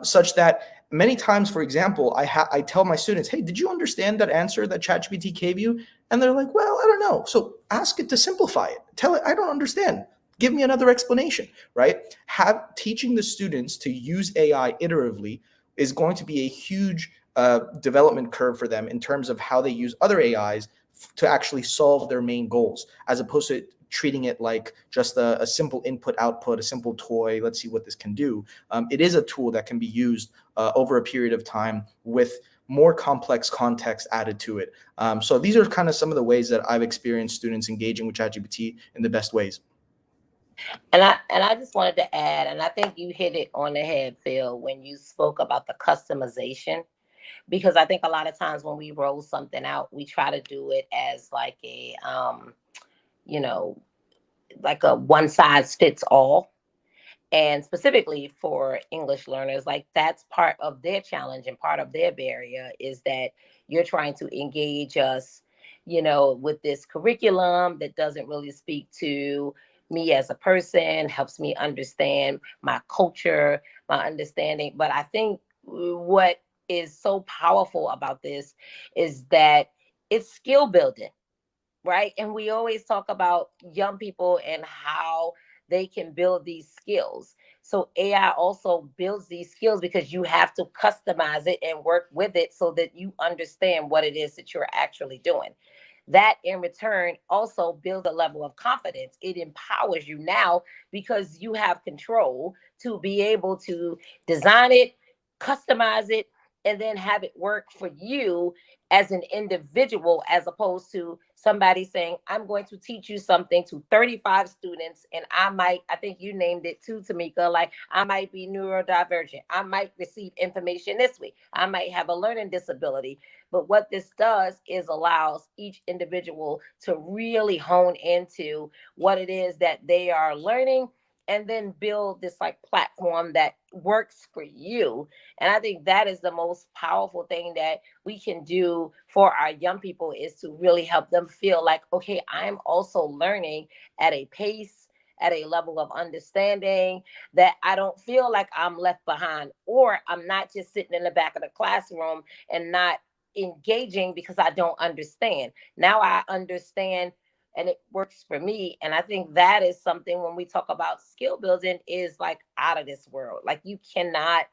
such that many times, for example, I tell my students, hey, did you understand that answer that ChatGPT gave you? And they're like, well, I don't know. So ask it to simplify it. Tell it, I don't understand. Give me another explanation, right? Teaching the students to use AI iteratively is going to be a huge development curve for them in terms of how they use other AIs to actually solve their main goals, as opposed to treating it like just a simple input output, a simple toy. Let's see what this can do. It is a tool that can be used over a period of time with more complex context added to it. So these are kind of some of the ways that I've experienced students engaging with ChatGPT in the best ways. And I just wanted to add, and I think you hit it on the head, Phil, when you spoke about the customization, because I think a lot of times when we roll something out, we try to do it as like a, like a one size fits all. And specifically for English learners, like that's part of their challenge and part of their barrier is that you're trying to engage us, with this curriculum that doesn't really speak to me as a person, helps me understand my culture, my understanding. But I think what is so powerful about this is that it's skill building, right? And we always talk about young people and how they can build these skills. So AI also builds these skills because you have to customize it and work with it so that you understand what it is that you're actually doing. That in return also builds a level of confidence. It empowers you now because you have control to be able to design it, customize it, and then have it work for you as an individual, as opposed to somebody saying, I'm going to teach you something to 35 students. And I think you named it too, Tamika, like I might be neurodivergent. I might receive information this way. I might have a learning disability. But what this does is allows each individual to really hone into what it is that they are learning and then build this like platform that works for you. And I think that is the most powerful thing that we can do for our young people, is to really help them feel like, okay, I'm also learning at a pace, at a level of understanding that I don't feel like I'm left behind, or I'm not just sitting in the back of the classroom and not engaging because I don't understand. Now I understand and it works for me. And I think that is something when we talk about skill building is like out of this world. Like you cannot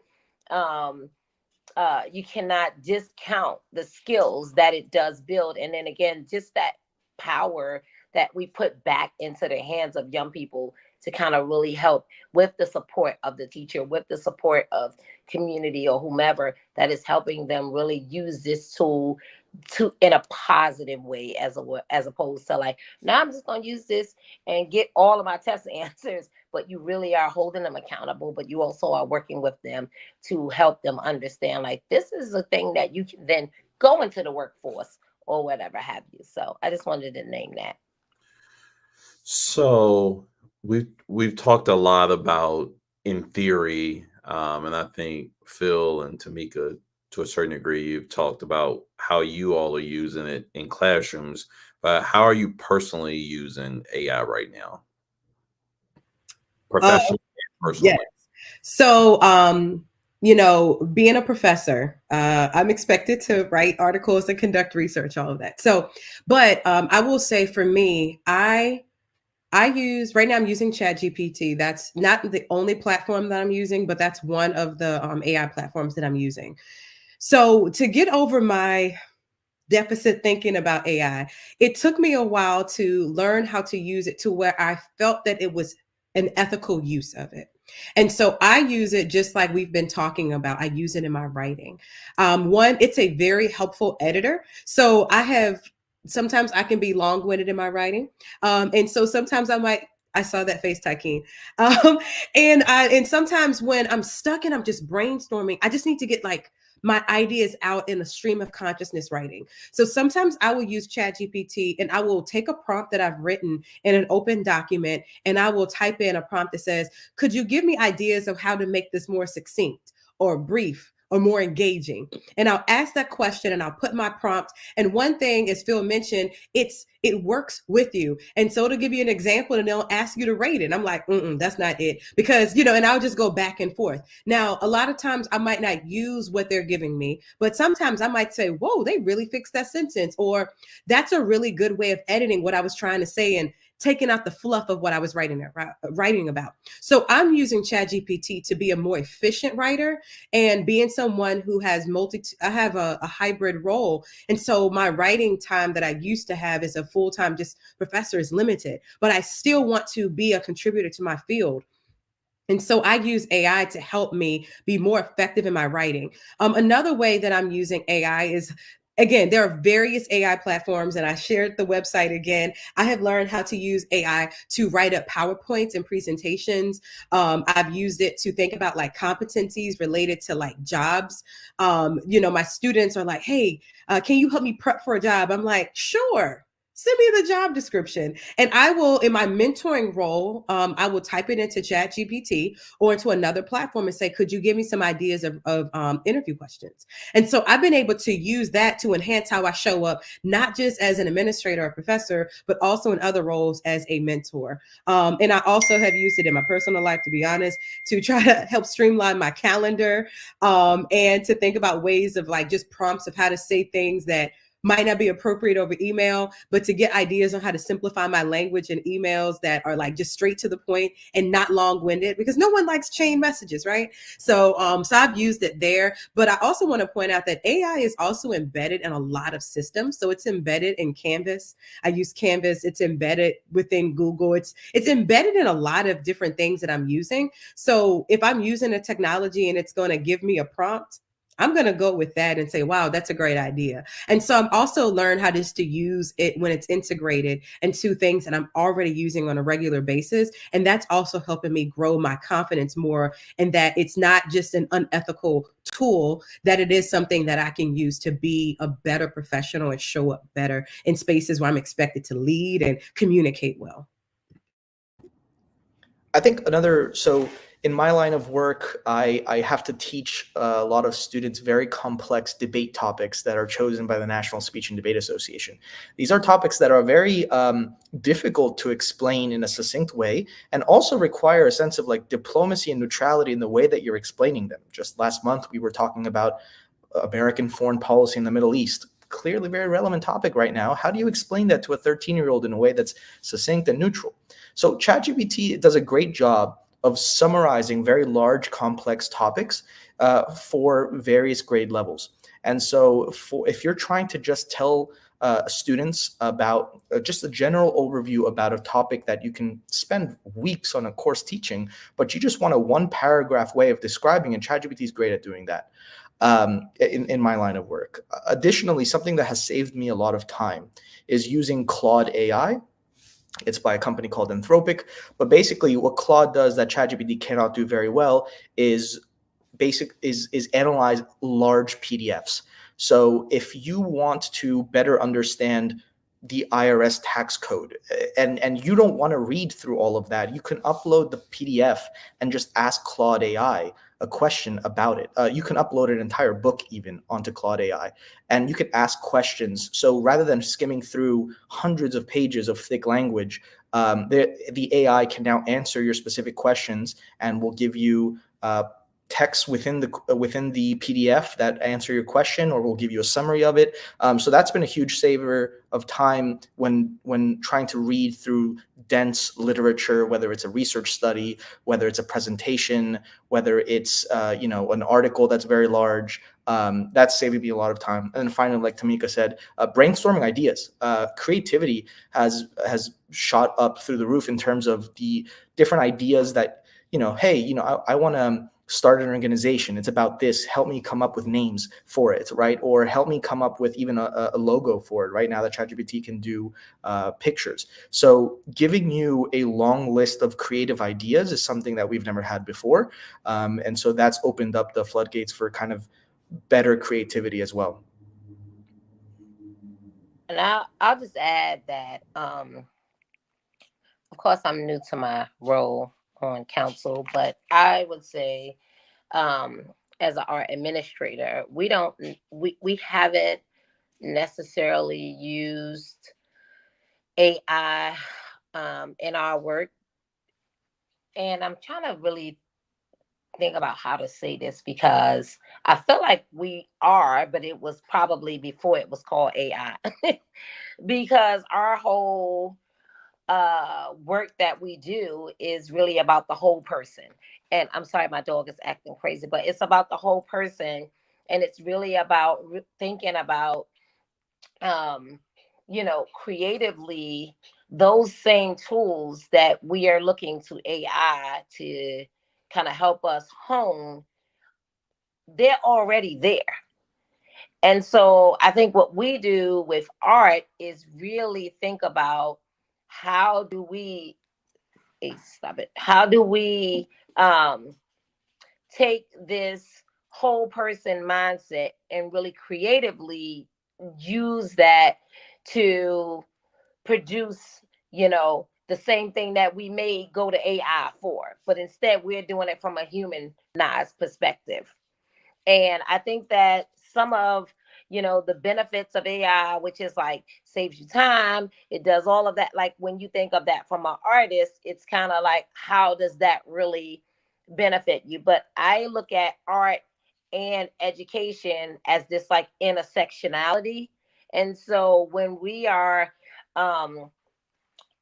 discount the skills that it does build. And then again, just that power that we put back into the hands of young people to kind of really help with the support of the teacher, with the support of community or whomever that is helping them really use this tool in a positive way, as opposed to like, now I'm just going to use this and get all of my test answers. But you really are holding them accountable, but you also are working with them to help them understand, like, this is a thing that you can then go into the workforce or whatever have you. So I just wanted to name that. So we've talked a lot about in theory, and I think Phil and Tamika, to a certain degree, you've talked about how you all are using it in classrooms. But how are you personally using AI right now? Professionally and personally. Yes. So, being a professor, I'm expected to write articles and conduct research, all of that. So, but I will say for me, I use, right now I'm using ChatGPT. That's not the only platform that I'm using, but that's one of the AI platforms that I'm using. So to get over my deficit thinking about AI, it took me a while to learn how to use it to where I felt that it was an ethical use of it. And so I use it just like we've been talking about. I use it in my writing. It's a very helpful editor. So sometimes I can be long-winded in my writing. And so sometimes I saw that face, Tykeen. And sometimes when I'm stuck and I'm just brainstorming, I just need to get like my ideas out in a stream of consciousness writing. So sometimes I will use ChatGPT and I will take a prompt that I've written in an open document and I will type in a prompt that says, could you give me ideas of how to make this more succinct or brief or more engaging? And I'll ask that question and I'll put my prompt. And one thing, as Phil mentioned, it works with you. And so to give you an example, and they'll ask you to rate it. And I'm like, that's not it. Because, and I'll just go back and forth. Now, a lot of times I might not use what they're giving me, but sometimes I might say, whoa, they really fixed that sentence. Or that's a really good way of editing what I was trying to say and taking out the fluff of what I was writing about. So I'm using ChatGPT to be a more efficient writer, and being someone who has I have a hybrid role. And so my writing time that I used to have as a full-time just professor is limited, but I still want to be a contributor to my field. And so I use AI to help me be more effective in my writing. Another way that I'm using AI is, again, there are various AI platforms, and I shared the website again. I have learned how to use AI to write up PowerPoints and presentations. I've used it to think about like competencies related to like jobs. My students are like, hey, can you help me prep for a job? I'm like, sure. Send me the job description. And I will, in my mentoring role, I will type it into ChatGPT or into another platform and say, could you give me some ideas of interview questions? And so I've been able to use that to enhance how I show up, not just as an administrator or professor, but also in other roles as a mentor. And I also have used it in my personal life, to be honest, to try to help streamline my calendar, and to think about ways of like just prompts of how to say things that might not be appropriate over email, but to get ideas on how to simplify my language in emails that are like just straight to the point and not long-winded, because no one likes chain messages, right? So I've used it there, but I also want to point out that AI is also embedded in a lot of systems. So it's embedded in Canvas. I use Canvas. It's embedded within Google. It's embedded in a lot of different things that I'm using. So if I'm using a technology and it's going to give me a prompt, I'm going to go with that and say, wow, that's a great idea. And so I'm also learned how just to use it when it's integrated into things that I'm already using on a regular basis. And that's also helping me grow my confidence more, and that it's not just an unethical tool, that it is something that I can use to be a better professional and show up better in spaces where I'm expected to lead and communicate well. I think so in my line of work, I have to teach a lot of students very complex debate topics that are chosen by the National Speech and Debate Association. These are topics that are very difficult to explain in a succinct way, and also require a sense of like diplomacy and neutrality in the way that you're explaining them. Just last month, we were talking about American foreign policy in the Middle East. Clearly very relevant topic right now. How do you explain that to a 13-year-old in a way that's succinct and neutral? So ChatGPT does a great job of summarizing very large, complex topics for various grade levels. And so if you're trying to just tell students about just a general overview about a topic that you can spend weeks on a course teaching, but you just want a one-paragraph way of describing it, ChatGPT is great at doing that. In my line of work. Additionally, something that has saved me a lot of time is using Claude AI. It's by a company called Anthropic, but basically what Claude does that ChatGPT cannot do very well is analyze large PDFs. So if you want to better understand the IRS tax code and you don't want to read through all of that, you can upload the PDF and just ask Claude AI a question about it. You can upload an entire book even onto Claude AI, and you can ask questions. So rather than skimming through hundreds of pages of thick language, the AI can now answer your specific questions and will give you text within the PDF that answer your question, or will give you a summary of it. So that's been a huge saver of time when trying to read through dense literature, whether it's a research study, whether it's a presentation, whether it's an article that's very large. That's saving me a lot of time. And then finally, like Tamika said, brainstorming ideas. Creativity has shot up through the roof in terms of the different ideas that, I want to start an organization. It's about this. Help me come up with names for it, right? Or help me come up with even a logo for it. Right now, that ChatGPT can do pictures. So giving you a long list of creative ideas is something that we've never had before. And so that's opened up the floodgates for kind of better creativity as well. And I'll just add that, of course, I'm new to my role on council, but I would say, as an art administrator, we haven't necessarily used AI in our work. And I'm trying to really think about how to say this, because I feel like we are, but it was probably before it was called AI. Because our whole work that we do is really about the whole person. And I'm sorry, my dog is acting crazy, but it's about the whole person. And it's really about thinking about, creatively, those same tools that we are looking to AI to kind of help us hone, they're already there. And so I think what we do with art is really think about how do we, stop it, how do we take this whole person mindset and really creatively use that to produce, the same thing that we may go to AI for, but instead we're doing it from a humanized perspective. And I think that some of, the benefits of AI, which is like saves you time, it does all of that. Like when you think of that from an artist, it's kind of like, how does that really benefit you? But I look at art and education as this like intersectionality. And so when we are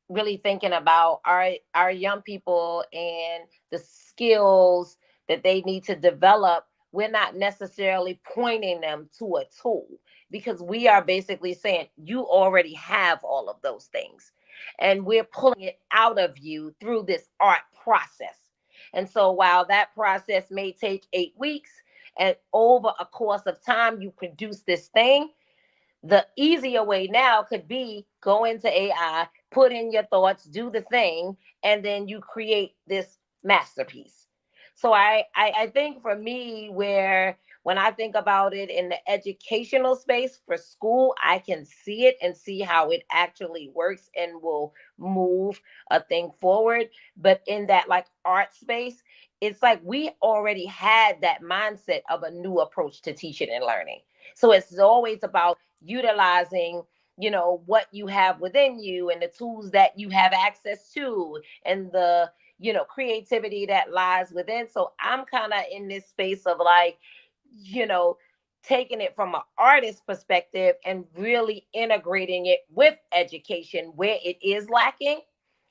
really thinking about our young people and the skills that they need to develop, we're not necessarily pointing them to a tool, because we are basically saying you already have all of those things, and we're pulling it out of you through this art process. And so while that process may take 8 weeks, and over a course of time you produce this thing, the easier way now could be go into AI, put in your thoughts, do the thing, and then you create this masterpiece. So I think for me, where when I think about it in the educational space for school, I can see it and see how it actually works and will move a thing forward. But in that like art space, it's like we already had that mindset of a new approach to teaching and learning. So it's always about utilizing, what you have within you and the tools that you have access to, and the, creativity that lies within. So I'm kind of in this space of like, you know, taking it from an artist perspective and really integrating it with education where it is lacking.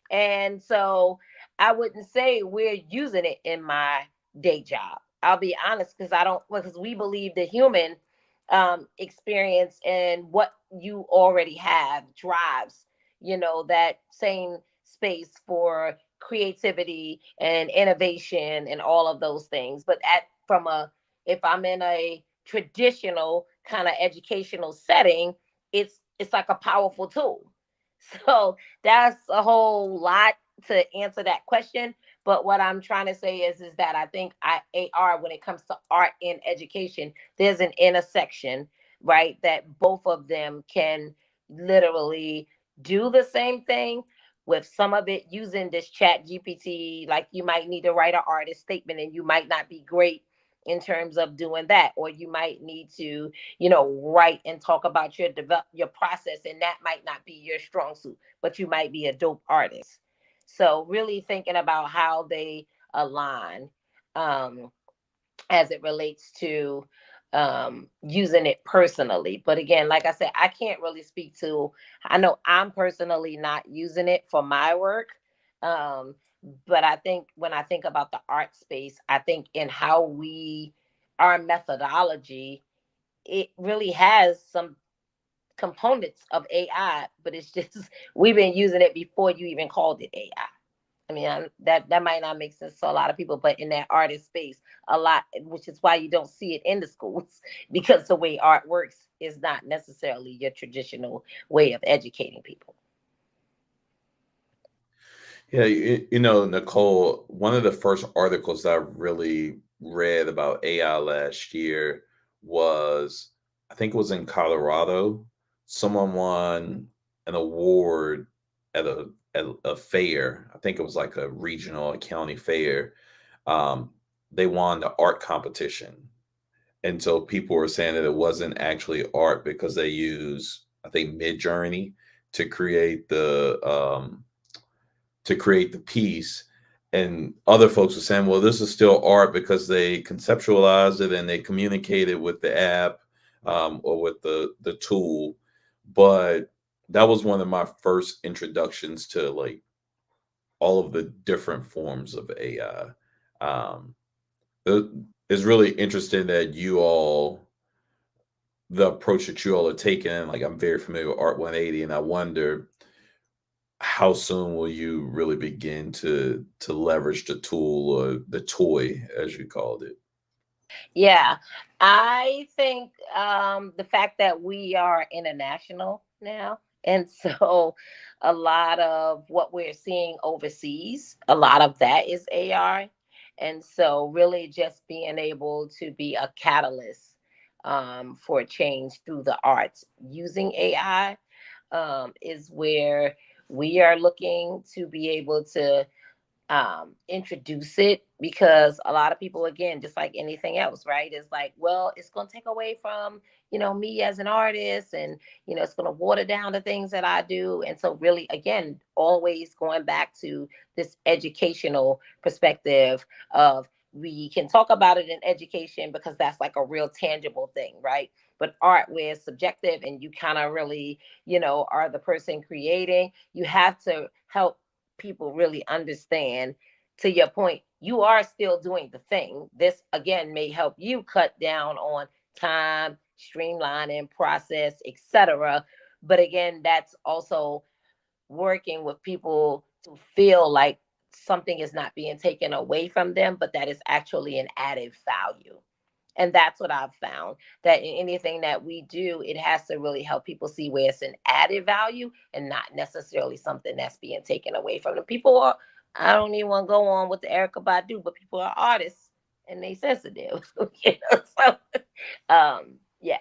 And so I wouldn't say we're using it in my day job. I'll be honest, because I don't, because we believe the human experience and what you already have drives, that same space for creativity and innovation and all of those things. But if I'm in a traditional kind of educational setting, it's like a powerful tool. So that's a whole lot to answer that question. But what I'm trying to say is that I think AR, when it comes to art and education, there's an intersection, right? That both of them can literally do the same thing, with some of it using this chat GPT. Like you might need to write an artist statement and you might not be great in terms of doing that, or you might need to, write and talk about your process, and that might not be your strong suit, but you might be a dope artist. So really thinking about how they align, as it relates to using it personally. But again, like I said, I can't really speak to, I know I'm personally not using it for my work. But I think when I think about the art space, I think in how our methodology, it really has some components of AI, but it's just, we've been using it before you even called it AI. I mean, that might not make sense to a lot of people, but in that artist space, a lot, which is why you don't see it in the schools, because the way art works is not necessarily your traditional way of educating people. Yeah, Nicole, one of the first articles that I really read about AI last year was, I think it was in Colorado. Someone won an award at a fair. I think it was like a regional, a county fair. They won the art competition. And so people were saying that it wasn't actually art because they use, I think, Midjourney to create the piece. And other folks were saying, well, this is still art because they conceptualized it and they communicated with the app, or with the tool. But that was one of my first introductions to like all of the different forms of AI. It's really interesting that the approach that you all are taking. Like, I'm very familiar with Art 180, and I wonder how soon will you really begin to leverage the tool, or the toy as you called it? Yeah, I think the fact that we are international now, and so a lot of what we're seeing overseas, a lot of that is AI. And so, really, just being able to be a catalyst for change through the arts using AI is where we are looking to be able to introduce it, because a lot of people, again, just like anything else, right, is like, well, it's going to take away from me as an artist, and it's going to water down the things that I do. And so, really, again, always going back to this educational perspective of, we can talk about it in education because that's like a real tangible thing, right? But art, where it's subjective and you kind of really are the person creating, you have to help people really understand, to your point, you are still doing the thing. This, again, may help you cut down on time, streamlining process, etc. But again, that's also working with people to feel like something is not being taken away from them, but that is actually an added value. And that's what I've found, that in anything that we do, it has to really help people see where it's an added value and not necessarily something that's being taken away from them. People are, I don't even want to go on with the Erykah Badu, but people are artists and they sensitive. So yeah.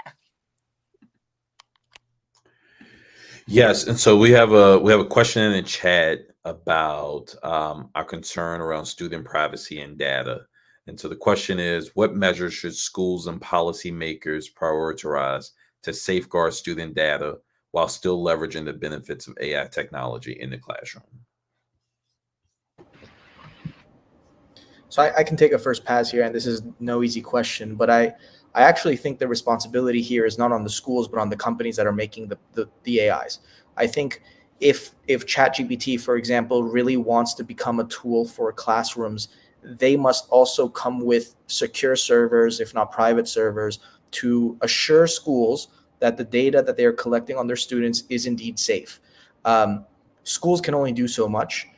Yes, and so we have a question in the chat about our concern around student privacy and data. And so the question is, what measures should schools and policymakers prioritize to safeguard student data while still leveraging the benefits of AI technology in the classroom? So I can take a first pass here, and this is no easy question, but I actually think the responsibility here is not on the schools, but on the companies that are making the AIs. I think if ChatGPT, for example, really wants to become a tool for classrooms, they must also come with secure servers, if not private servers, to assure schools that the data that they are collecting on their students is indeed safe. Schools can only do so much.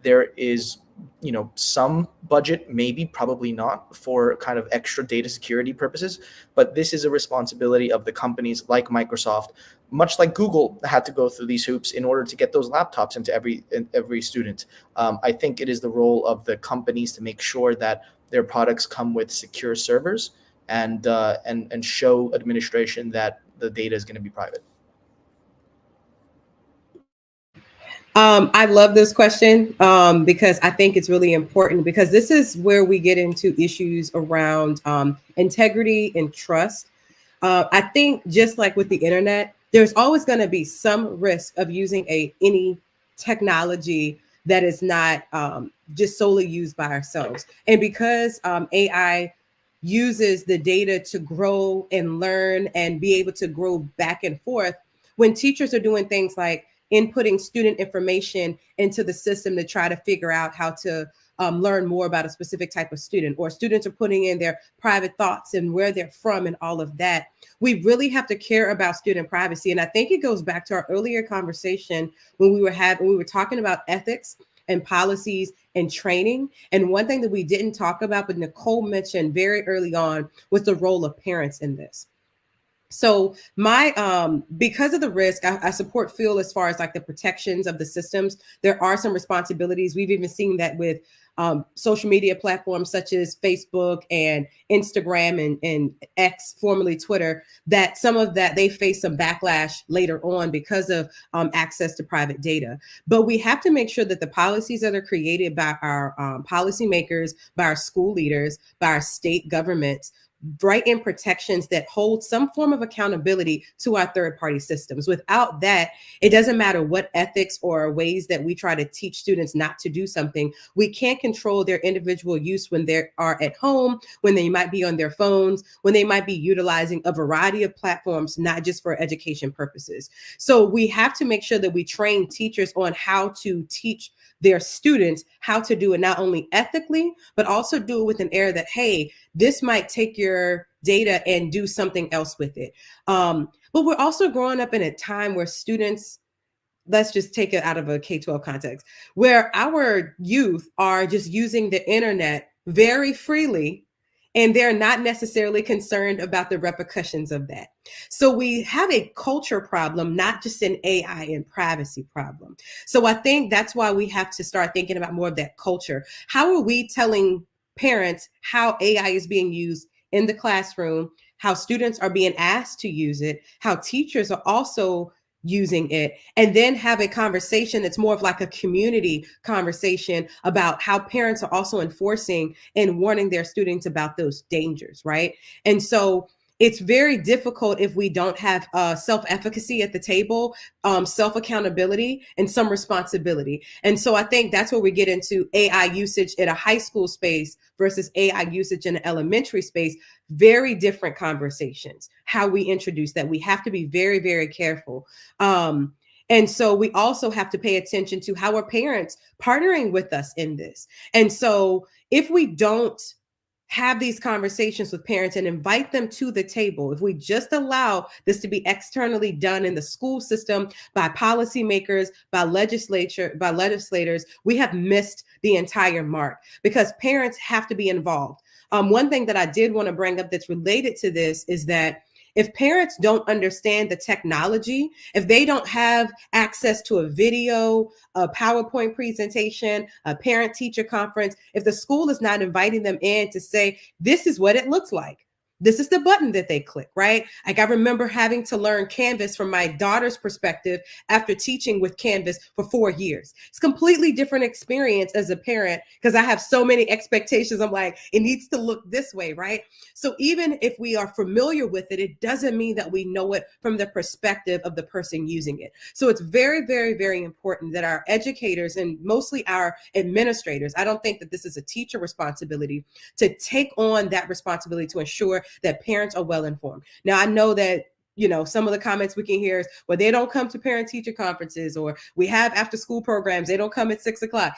There is some budget, maybe, probably not, for kind of extra data security purposes, but this is a responsibility of the companies like Microsoft, much like Google had to go through these hoops in order to get those laptops into every student. I think it is the role of the companies to make sure that their products come with secure servers and show administration that the data is going to be private. I love this question because I think it's really important, because this is where we get into issues around integrity and trust. I think just like with the internet, there's always going to be some risk of using any technology that is not just solely used by ourselves. And because AI uses the data to grow and learn and be able to grow back and forth, when teachers are doing things like inputting student information into the system to try to figure out how to learn more about a specific type of student, or students are putting in their private thoughts and where they're from and all of that, we really have to care about student privacy. And I think it goes back to our earlier conversation when we were talking about ethics and policies and training. And one thing that we didn't talk about, but Nicole mentioned very early on, was the role of parents in this. So because of the risk, I support Phil as far as like the protections of the systems. There are some responsibilities. We've even seen that with social media platforms such as Facebook and Instagram and X, formerly Twitter, that some of that they face some backlash later on because of access to private data. But we have to make sure that the policies that are created by our policymakers, by our school leaders, by our state governments, write in protections that hold some form of accountability to our third-party systems. Without that, it doesn't matter what ethics or ways that we try to teach students not to do something. We can't control their individual use when they are at home, when they might be on their phones, when they might be utilizing a variety of platforms, not just for education purposes. So we have to make sure that we train teachers on how to teach their students how to do it, not only ethically, but also do it with an air that, hey, this might take your data and do something else with it. But we're also growing up in a time where students, let's just take it out of a K-12 context, where our youth are just using the internet very freely, and they're not necessarily concerned about the repercussions of that. So we have a culture problem, not just an AI and privacy problem. So I think that's why we have to start thinking about more of that culture. How are we telling parents how AI is being used in the classroom, how students are being asked to use it, how teachers are also using it, and then have a conversation that's more of like a community conversation about how parents are also enforcing and warning their students about those dangers, right? And so it's very difficult if we don't have self-efficacy at the table, self-accountability, and some responsibility. And so I think that's where we get into AI usage in a high school space versus AI usage in an elementary space. Very different conversations, how we introduce that. We have to be very, very careful. And so we also have to pay attention to how are parents partnering with us in this. And so if we don't have these conversations with parents and invite them to the table, if we just allow this to be externally done in the school system by policymakers, by legislators, we have missed the entire mark, because parents have to be involved. One thing that I did want to bring up that's related to this is that if parents don't understand the technology, if they don't have access to a video, a PowerPoint presentation, a parent-teacher conference, if the school is not inviting them in to say, this is what it looks like, this is the button that they click, right? Like I remember having to learn Canvas from my daughter's perspective after teaching with Canvas for 4 years. It's a completely different experience as a parent because I have so many expectations. I'm like, it needs to look this way, right? So even if we are familiar with it, it doesn't mean that we know it from the perspective of the person using it. So it's very, very, very important that our educators and mostly our administrators, I don't think that this is a teacher responsibility, to take on that responsibility to ensure that parents are well informed. Now, I know that, you know, some of the comments we can hear is, well, they don't come to parent teacher conferences, or we have after school programs, they don't come at 6 o'clock.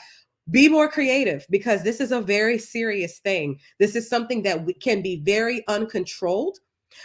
Be more creative, because this is a very serious thing. This is something that can be very uncontrolled,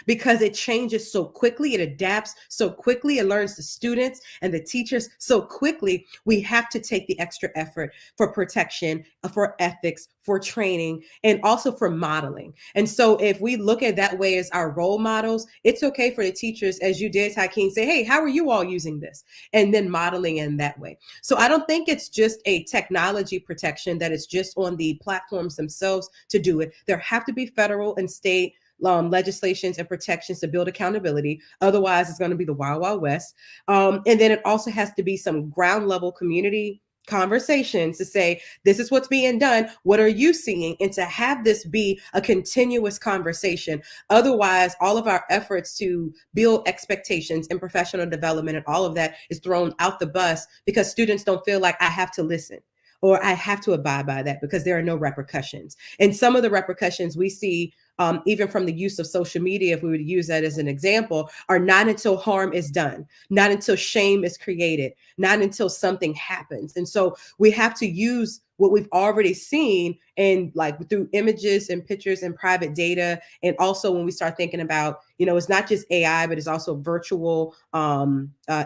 because it changes so quickly, it adapts so quickly, it learns the students and the teachers so quickly. We have to take the extra effort for protection, for ethics, for training, and also for modeling. And so if we look at that way as our role models, it's okay for the teachers, as you did, Tykeem, say, hey, how are you all using this? And then modeling in that way. So I don't think it's just a technology protection that is just on the platforms themselves to do it. There have to be federal and state legislations and protections to build accountability. Otherwise, it's going to be the Wild Wild West. And then it also has to be some ground level community conversations to say, this is what's being done. What are you seeing? And to have this be a continuous conversation. Otherwise, all of our efforts to build expectations and professional development and all of that is thrown out the bus, because students don't feel like I have to listen, or I have to abide by that, because there are no repercussions. And some of the repercussions we see, even from the use of social media, if we would use that as an example, are not until harm is done, not until shame is created, not until something happens. And so we have to use what we've already seen, and like through images and pictures and private data. And also when we start thinking about, you know, it's not just AI, but it's also virtual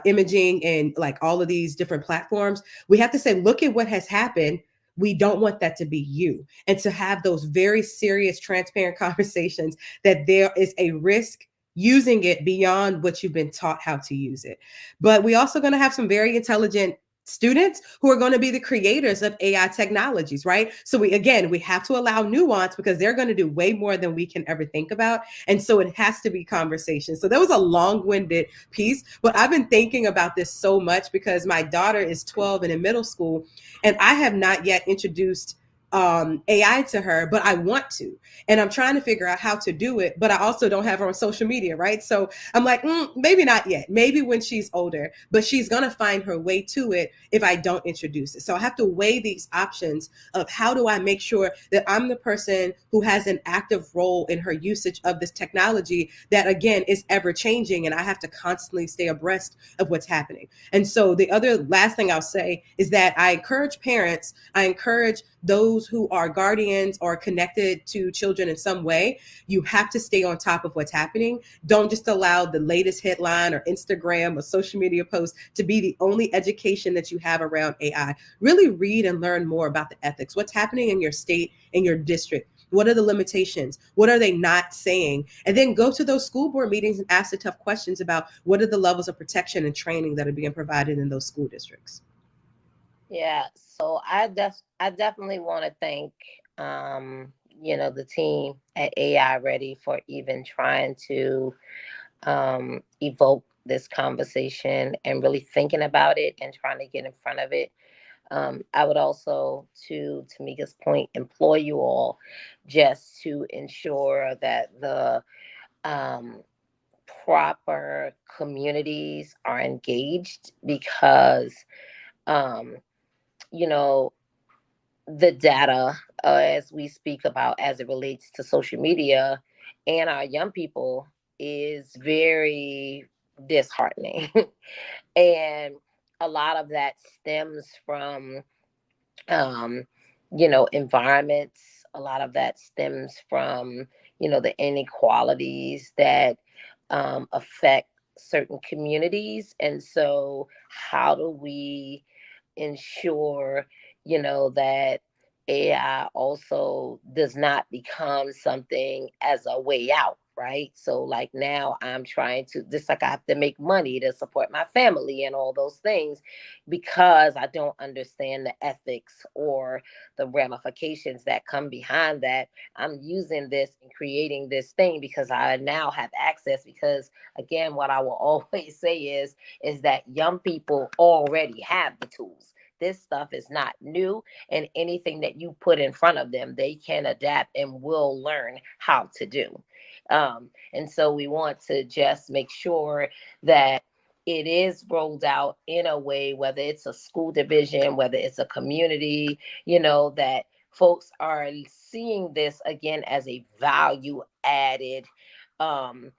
imaging and like all of these different platforms. We have to say, look at what has happened. We don't want that to be you. And to have those very serious, transparent conversations that there is a risk using it beyond what you've been taught how to use it. But we also going to have some very intelligent students who are going to be the creators of AI technologies, right? So we have to allow nuance because they're going to do way more than we can ever think about. And so it has to be conversation. So that was a long-winded piece, but I've been thinking about this so much because my daughter is 12 and in middle school, and I have not yet introduced AI to her, but I want to. And I'm trying to figure out how to do it, but I also don't have her on social media, right? So I'm like, maybe not yet. Maybe when she's older, but she's going to find her way to it if I don't introduce it. So I have to weigh these options of how do I make sure that I'm the person who has an active role in her usage of this technology that, again, is ever changing. And I have to constantly stay abreast of what's happening. And so the other last thing I'll say is that I encourage parents, I encourage those who are guardians or connected to children in some way, you have to stay on top of what's happening. Don't just allow the latest headline or Instagram or social media post to be the only education that you have around AI. Really read and learn more about the ethics, what's happening in your state, in your district. What are the limitations? What are they not saying? And then go to those school board meetings and ask the tough questions about what are the levels of protection and training that are being provided in those school districts. Yeah, so I definitely want to thank the team at AI Ready for even trying to evoke this conversation and really thinking about it and trying to get in front of it. I would also, to Tamika's point, implore you all just to ensure that the proper communities are engaged because you know, the data as we speak about as it relates to social media and our young people is very disheartening. And a lot of that stems from, environments. A lot of that stems from, the inequalities that affect certain communities. And so, how do we ensure, that AI also does not become something as a way out, right? So, like now, I'm trying to, just like I have to make money to support my family and all those things because I don't understand the ethics or the ramifications that come behind that. I'm using this and creating this thing because I now have access. Because, again, what I will always say is that young people already have the tools. This stuff is not new, and anything that you put in front of them, they can adapt and will learn how to do. And so we want to just make sure that it is rolled out in a way, whether it's a school division, whether it's a community, that folks are seeing this again as a value added um,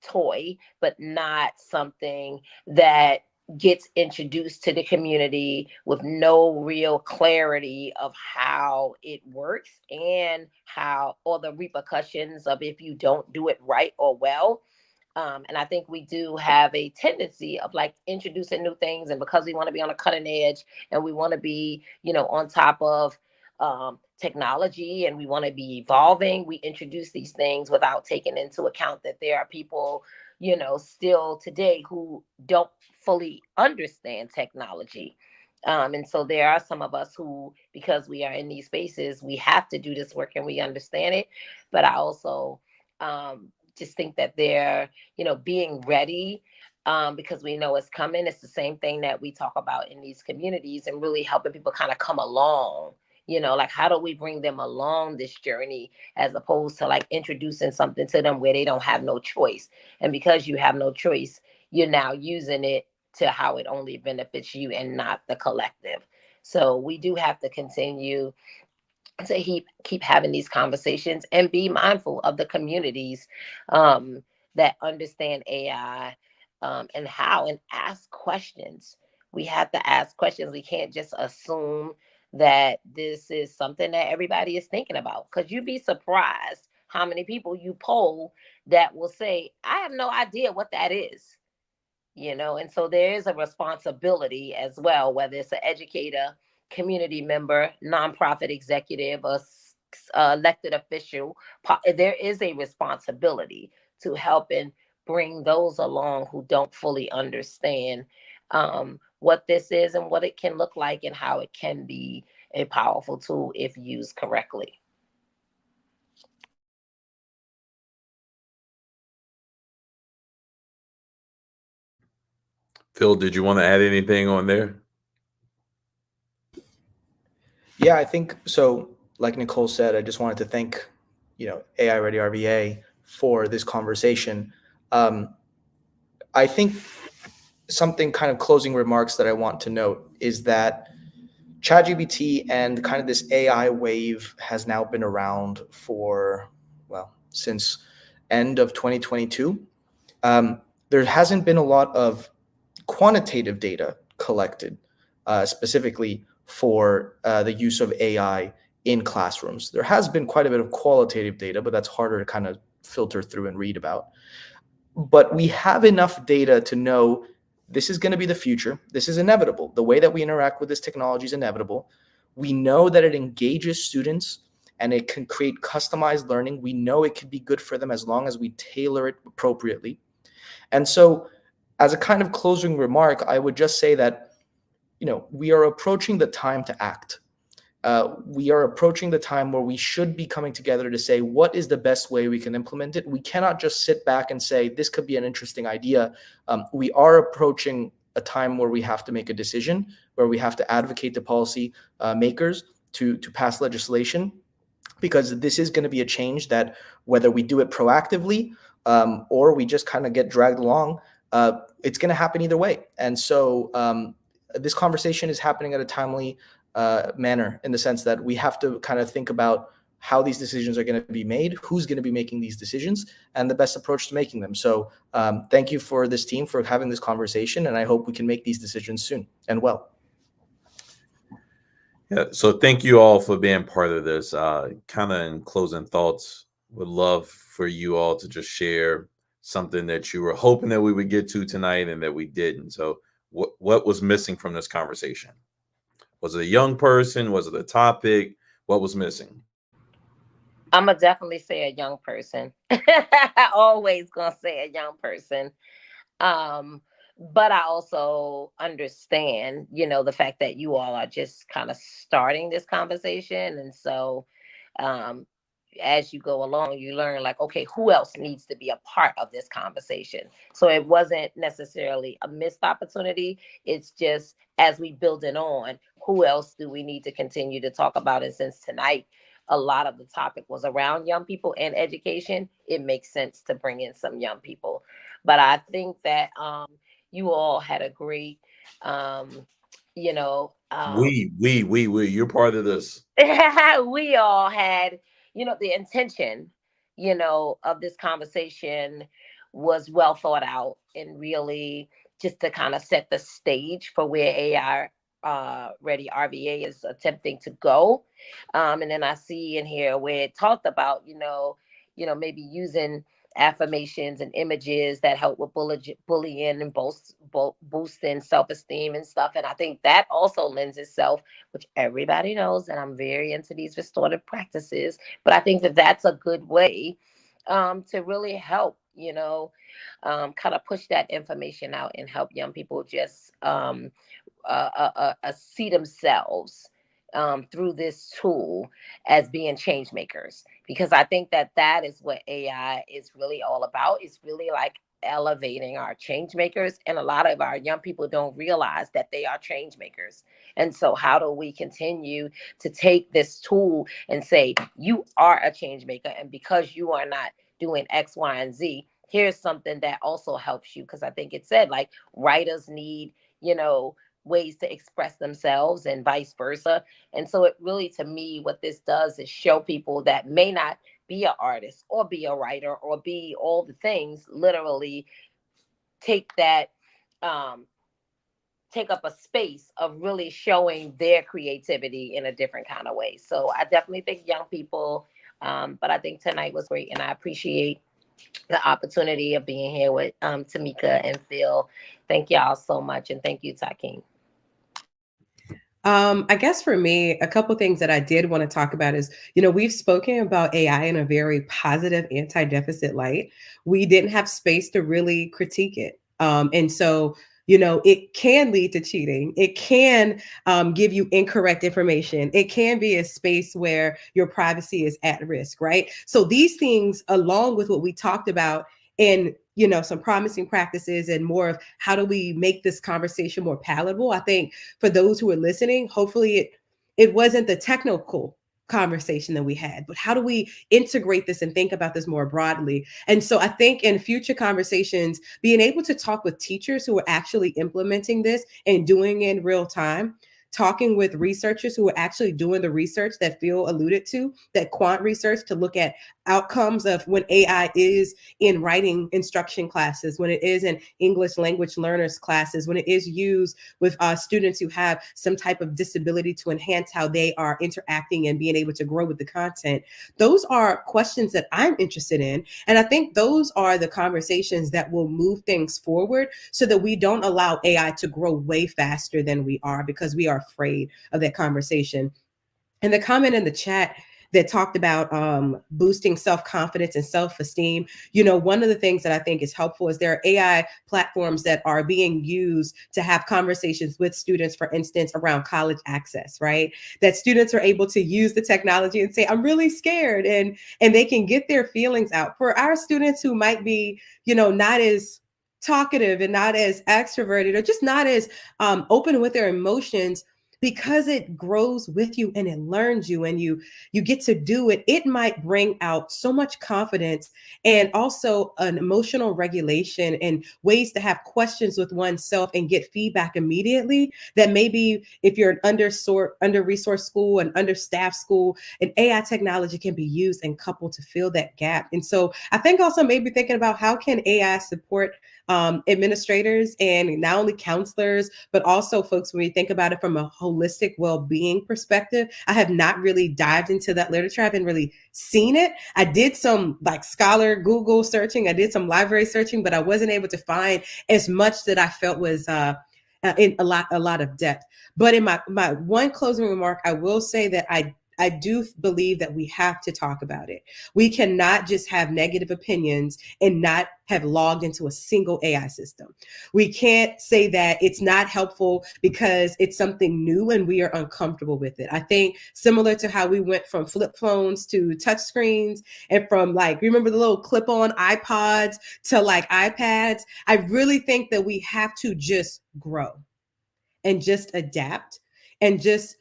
toy, but not something that gets introduced to the community with no real clarity of how it works and how, or the repercussions of if you don't do it right or well. And I think we do have a tendency of like introducing new things, and because we want to be on a cutting edge and we want to be, on top of technology and we want to be evolving, we introduce these things without taking into account that there are people, still today who don't fully understand technology. And so there are some of us who, because we are in these spaces, we have to do this work and we understand it. But I also just think that they're, being ready because we know it's coming. It's the same thing that we talk about in these communities and really helping people kind of come along. Like how do we bring them along this journey as opposed to like introducing something to them where they don't have no choice. And because you have no choice, you're now using it to how it only benefits you and not the collective. So we do have to continue to keep having these conversations and be mindful of the communities that understand AI and how, and ask questions. We have to ask questions. We can't just assume that this is something that everybody is thinking about, because you'd be surprised how many people you poll that will say, I have no idea what that is. And so there is a responsibility as well, whether it's an educator, community member, nonprofit executive, or elected official. There is a responsibility to help and bring those along who don't fully understand what this is and what it can look like and how it can be a powerful tool if used correctly. Phil, did you want to add anything on there? Yeah, I think so. Like Nicole said, I just wanted to thank, AI Ready RVA for this conversation. I think something kind of closing remarks that I want to note is that ChatGPT and kind of this AI wave has now been around for, since end of 2022. There hasn't been a lot of quantitative data collected specifically for the use of AI in classrooms. There has been quite a bit of qualitative data, but that's harder to kind of filter through and read about. But we have enough data to know this is going to be the future. This is inevitable. The way that we interact with this technology is inevitable. We know that it engages students and it can create customized learning. We know it can be good for them as long as we tailor it appropriately. And so, as a kind of closing remark, I would just say that, we are approaching the time to act. We are approaching the time where we should be coming together to say, what is the best way we can implement it? We cannot just sit back and say, this could be an interesting idea. We are approaching a time where we have to make a decision, where we have to advocate to policy makers to pass legislation, because this is going to be a change that, whether we do it proactively or we just kind of get dragged along, it's going to happen either way. And so this conversation is happening at a timely manner, in the sense that we have to kind of think about how these decisions are going to be made, who's going to be making these decisions, and the best approach to making them. So thank you for this team for having this conversation, and I hope we can make these decisions soon and well. Yeah, so thank you all for being part of this. Kind of in closing thoughts, would love for you all to just share something that you were hoping that we would get to tonight and that we didn't. So what was missing from this conversation? Was it a young person? Was it a topic? What was missing? I'm going to definitely say a young person. Always going to say a young person. But I also understand, the fact that you all are just kind of starting this conversation. And so as you go along, you learn like, okay, who else needs to be a part of this conversation? So it wasn't necessarily a missed opportunity. It's just, as we build it on, who else do we need to continue to talk about? And since tonight, a lot of the topic was around young people and education, it makes sense to bring in some young people. But I think that you all had a great, you're part of this. We all had, the intention, of this conversation was well thought out, and really just to kind of set the stage for where AI Ready RVA is attempting to go. And then I see in here where it talked about, maybe using affirmations and images that help with bullying and boosting self-esteem and stuff. And I think that also lends itself, which everybody knows that I'm very into these restorative practices, but I think that that's a good way to really help, kind of push that information out and help young people just see themselves through this tool as being change makers, because I think that that is what AI is really all about. It's really like elevating our change makers, and a lot of our young people don't realize that they are change makers. And so how do we continue to take this tool and say, you are a change maker, and because you are not doing X, Y, and Z, here's something that also helps you. Because I think it said like writers need, ways to express themselves and vice versa. And so it really, to me, what this does is show people that may not be an artist or be a writer or be all the things, literally take that, take up a space of really showing their creativity in a different kind of way. So I definitely think young people, but I think tonight was great, and I appreciate the opportunity of being here with Tamika and Phil. Thank y'all so much, and thank you, Takeem. I guess for me, a couple things that I did want to talk about is, we've spoken about AI in a very positive anti-deficit light. We didn't have space to really critique it. And so You know, it can lead to cheating. It can give you incorrect information. It can be a space where your privacy is at risk, right? So these things, along with what we talked about in, you know, some promising practices and more of how do we make this conversation more palatable, I think for those who are listening, hopefully it wasn't the technical conversation that we had, but how do we integrate this and think about this more broadly? And so I think in future conversations, being able to talk with teachers who are actually implementing this and doing it in real time, talking with researchers who are actually doing the research that Phil alluded to, that quant research to look at outcomes of when AI is in writing instruction classes, when it is in English language learners classes, when it is used with students who have some type of disability to enhance how they are interacting and being able to grow with the content. Those are questions that I'm interested in. And I think those are the conversations that will move things forward so that we don't allow AI to grow way faster than we are, because we are afraid of that conversation. And the comment in the chat that talked about boosting self-confidence and self-esteem, you know, one of the things that I think is helpful is there are AI platforms that are being used to have conversations with students, for instance, around college access, right? That students are able to use the technology and say, I'm really scared, and they can get their feelings out. For our students who might be, you know, not as talkative and not as extroverted, or just not as open with their emotions, because it grows with you and it learns you and you get to do it, it might bring out so much confidence and also an emotional regulation and ways to have questions with oneself and get feedback immediately, that maybe if you're an under-resourced school, an understaffed school, an AI technology can be used and coupled to fill that gap. And so I think also maybe thinking about how can AI support administrators and not only counselors, but also folks, when we think about it from a holistic well-being perspective. I have not really dived into that literature. I haven't really seen it. I did some like scholar Google searching. I did some library searching, but I wasn't able to find as much that I felt was in a lot of depth. But in my one closing remark, I will say that I do believe that we have to talk about it. We cannot just have negative opinions and not have logged into a single AI system. We can't say that it's not helpful because it's something new and we are uncomfortable with it. I think similar to how we went from flip phones to touch screens, and from like, remember the little clip-on iPods to like iPads, I really think that we have to just grow and just adapt and just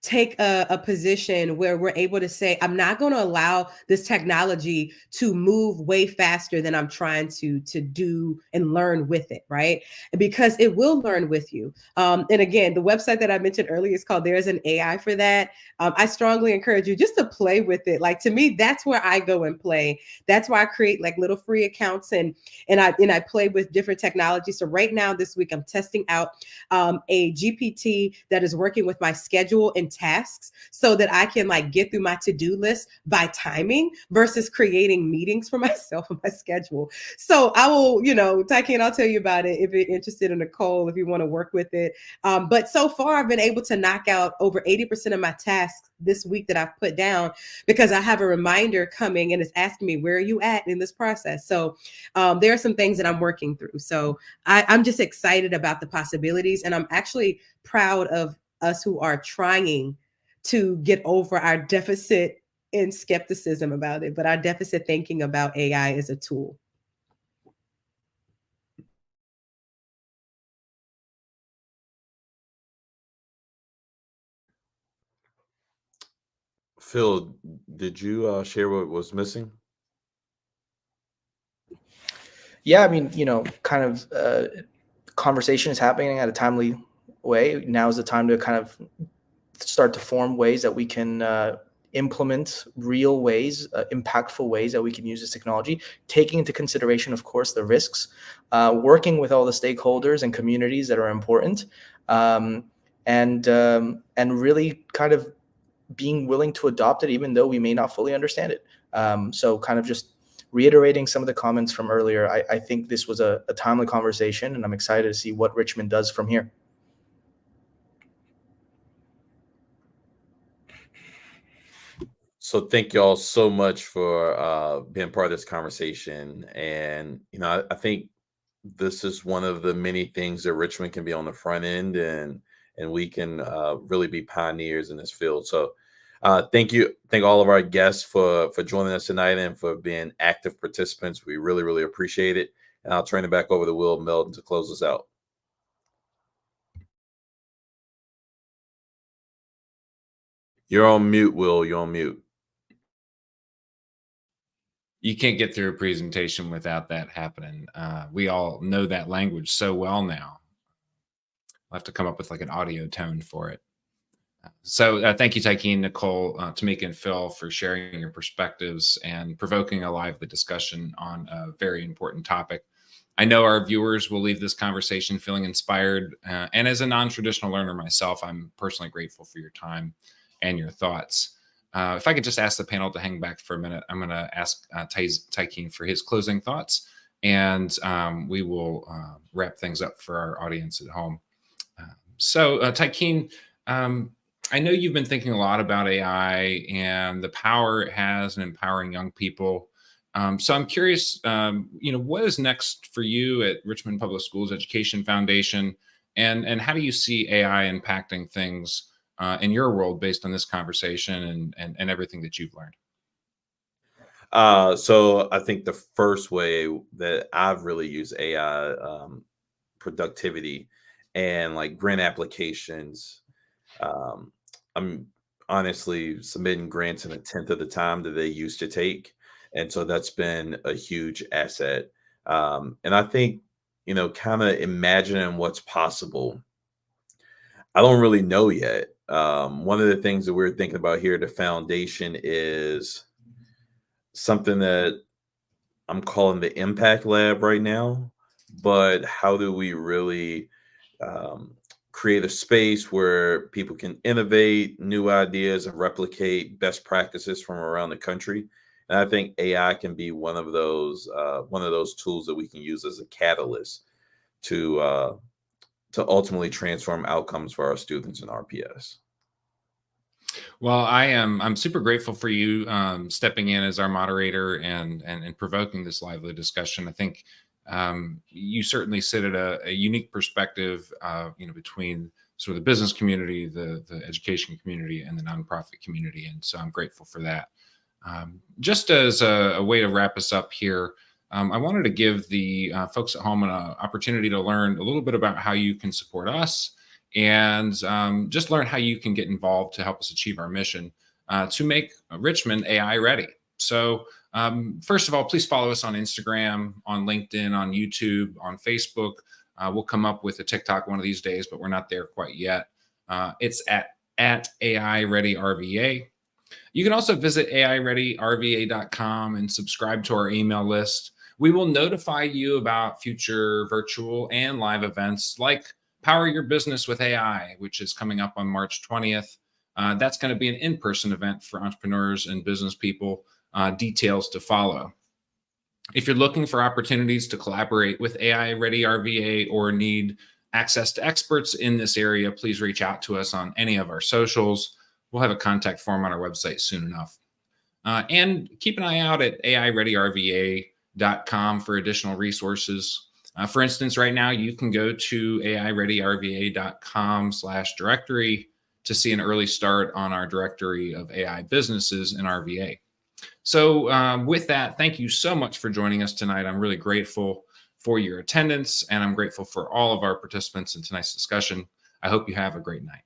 take a position where we're able to say, I'm not going to allow this technology to move way faster than I'm trying to do and learn with it, right? Because it will learn with you. And again, the website that I mentioned earlier is called There's an AI for That. I strongly encourage you just to play with it. Like, to me, that's where I go and play. That's why I create like little free accounts and I play with different technologies. So right now, this week, I'm testing out a GPT that is working with my schedule and tasks so that I can like get through my to-do list by timing versus creating meetings for myself on my schedule. So I will, you know, Tykeem, I'll tell you about it if you're interested, in Nicole, if you want to work with it. But so far, I've been able to knock out over 80% of my tasks this week that I've put down because I have a reminder coming and it's asking me, where are you at in this process? So there are some things that I'm working through. So I'm just excited about the possibilities. And I'm actually proud of us who are trying to get over our deficit in skepticism about it, but our deficit thinking about AI as a tool. Phil, did you share what was missing? Yeah, I mean, you know, kind of conversation is happening at a timely way. Now is the time to kind of start to form ways that we can implement real ways, impactful ways that we can use this technology, taking into consideration, of course, the risks, working with all the stakeholders and communities that are important, and really kind of being willing to adopt it, even though we may not fully understand it. So kind of just reiterating some of the comments from earlier, I think this was a timely conversation, and I'm excited to see what Richmond does from here. So thank y'all so much for being part of this conversation. And, you know, I think this is one of the many things that Richmond can be on the front end, and we can really be pioneers in this field. So thank all of our guests for joining us tonight and for being active participants. We really, really appreciate it. And I'll turn it back over to Will Melton to close us out. You're on mute, Will. You're on mute. You can't get through a presentation without that happening. We all know that language so well now. I'll have to come up with like an audio tone for it. So thank you, Tykeem, Nicole, Tamika, and Phil for sharing your perspectives and provoking a lively discussion on a very important topic. I know our viewers will leave this conversation feeling inspired. And as a non-traditional learner myself, I'm personally grateful for your time and your thoughts. If I could just ask the panel to hang back for a minute, I'm going to ask Tykeem for his closing thoughts, and we will wrap things up for our audience at home. So Tykeem, I know you've been thinking a lot about AI and the power it has in empowering young people. So I'm curious, what is next for you at Richmond Public Schools Education Foundation, and how do you see AI impacting things in your world based on this conversation and everything that you've learned? So I think the first way that I've really used AI productivity and like grant applications, I'm honestly submitting grants in 1/10 of the time that they used to take. And so that's been a huge asset. And I think, kind of imagining what's possible. I don't really know yet. One of the things that we're thinking about here at the foundation is something that I'm calling the Impact Lab right now. But how do we really create a space where people can innovate new ideas and replicate best practices from around the country? And I think AI can be one of those tools that we can use as a catalyst to ultimately transform outcomes for our students in RPS. Well, I'm super grateful for you stepping in as our moderator and provoking this lively discussion. I think you certainly sit at a unique perspective, between sort of the business community, the education community, and the nonprofit community. And so I'm grateful for that. Just as a way to wrap us up here, I wanted to give the folks at home an opportunity to learn a little bit about how you can support us and just learn how you can get involved to help us achieve our mission to make Richmond AI ready. So first of all, please follow us on Instagram, on LinkedIn, on YouTube, on Facebook. We'll come up with a TikTok one of these days, but we're not there quite yet. It's at AI Ready RVA. You can also visit AIReadyRVA.com and subscribe to our email list. We will notify you about future virtual and live events like Power Your Business with AI, which is coming up on March 20th. That's going to be an in-person event for entrepreneurs and business people. Details to follow. If you're looking for opportunities to collaborate with AI Ready RVA or need access to experts in this area, please reach out to us on any of our socials. We'll have a contact form on our website soon enough. And keep an eye out at AIReadyRVA.com for additional resources. For instance, right now, you can go to AIReadyRVA.com/directory to see an early start on our directory of AI businesses in RVA. So with that, thank you so much for joining us tonight. I'm really grateful for your attendance, and I'm grateful for all of our participants in tonight's discussion. I hope you have a great night.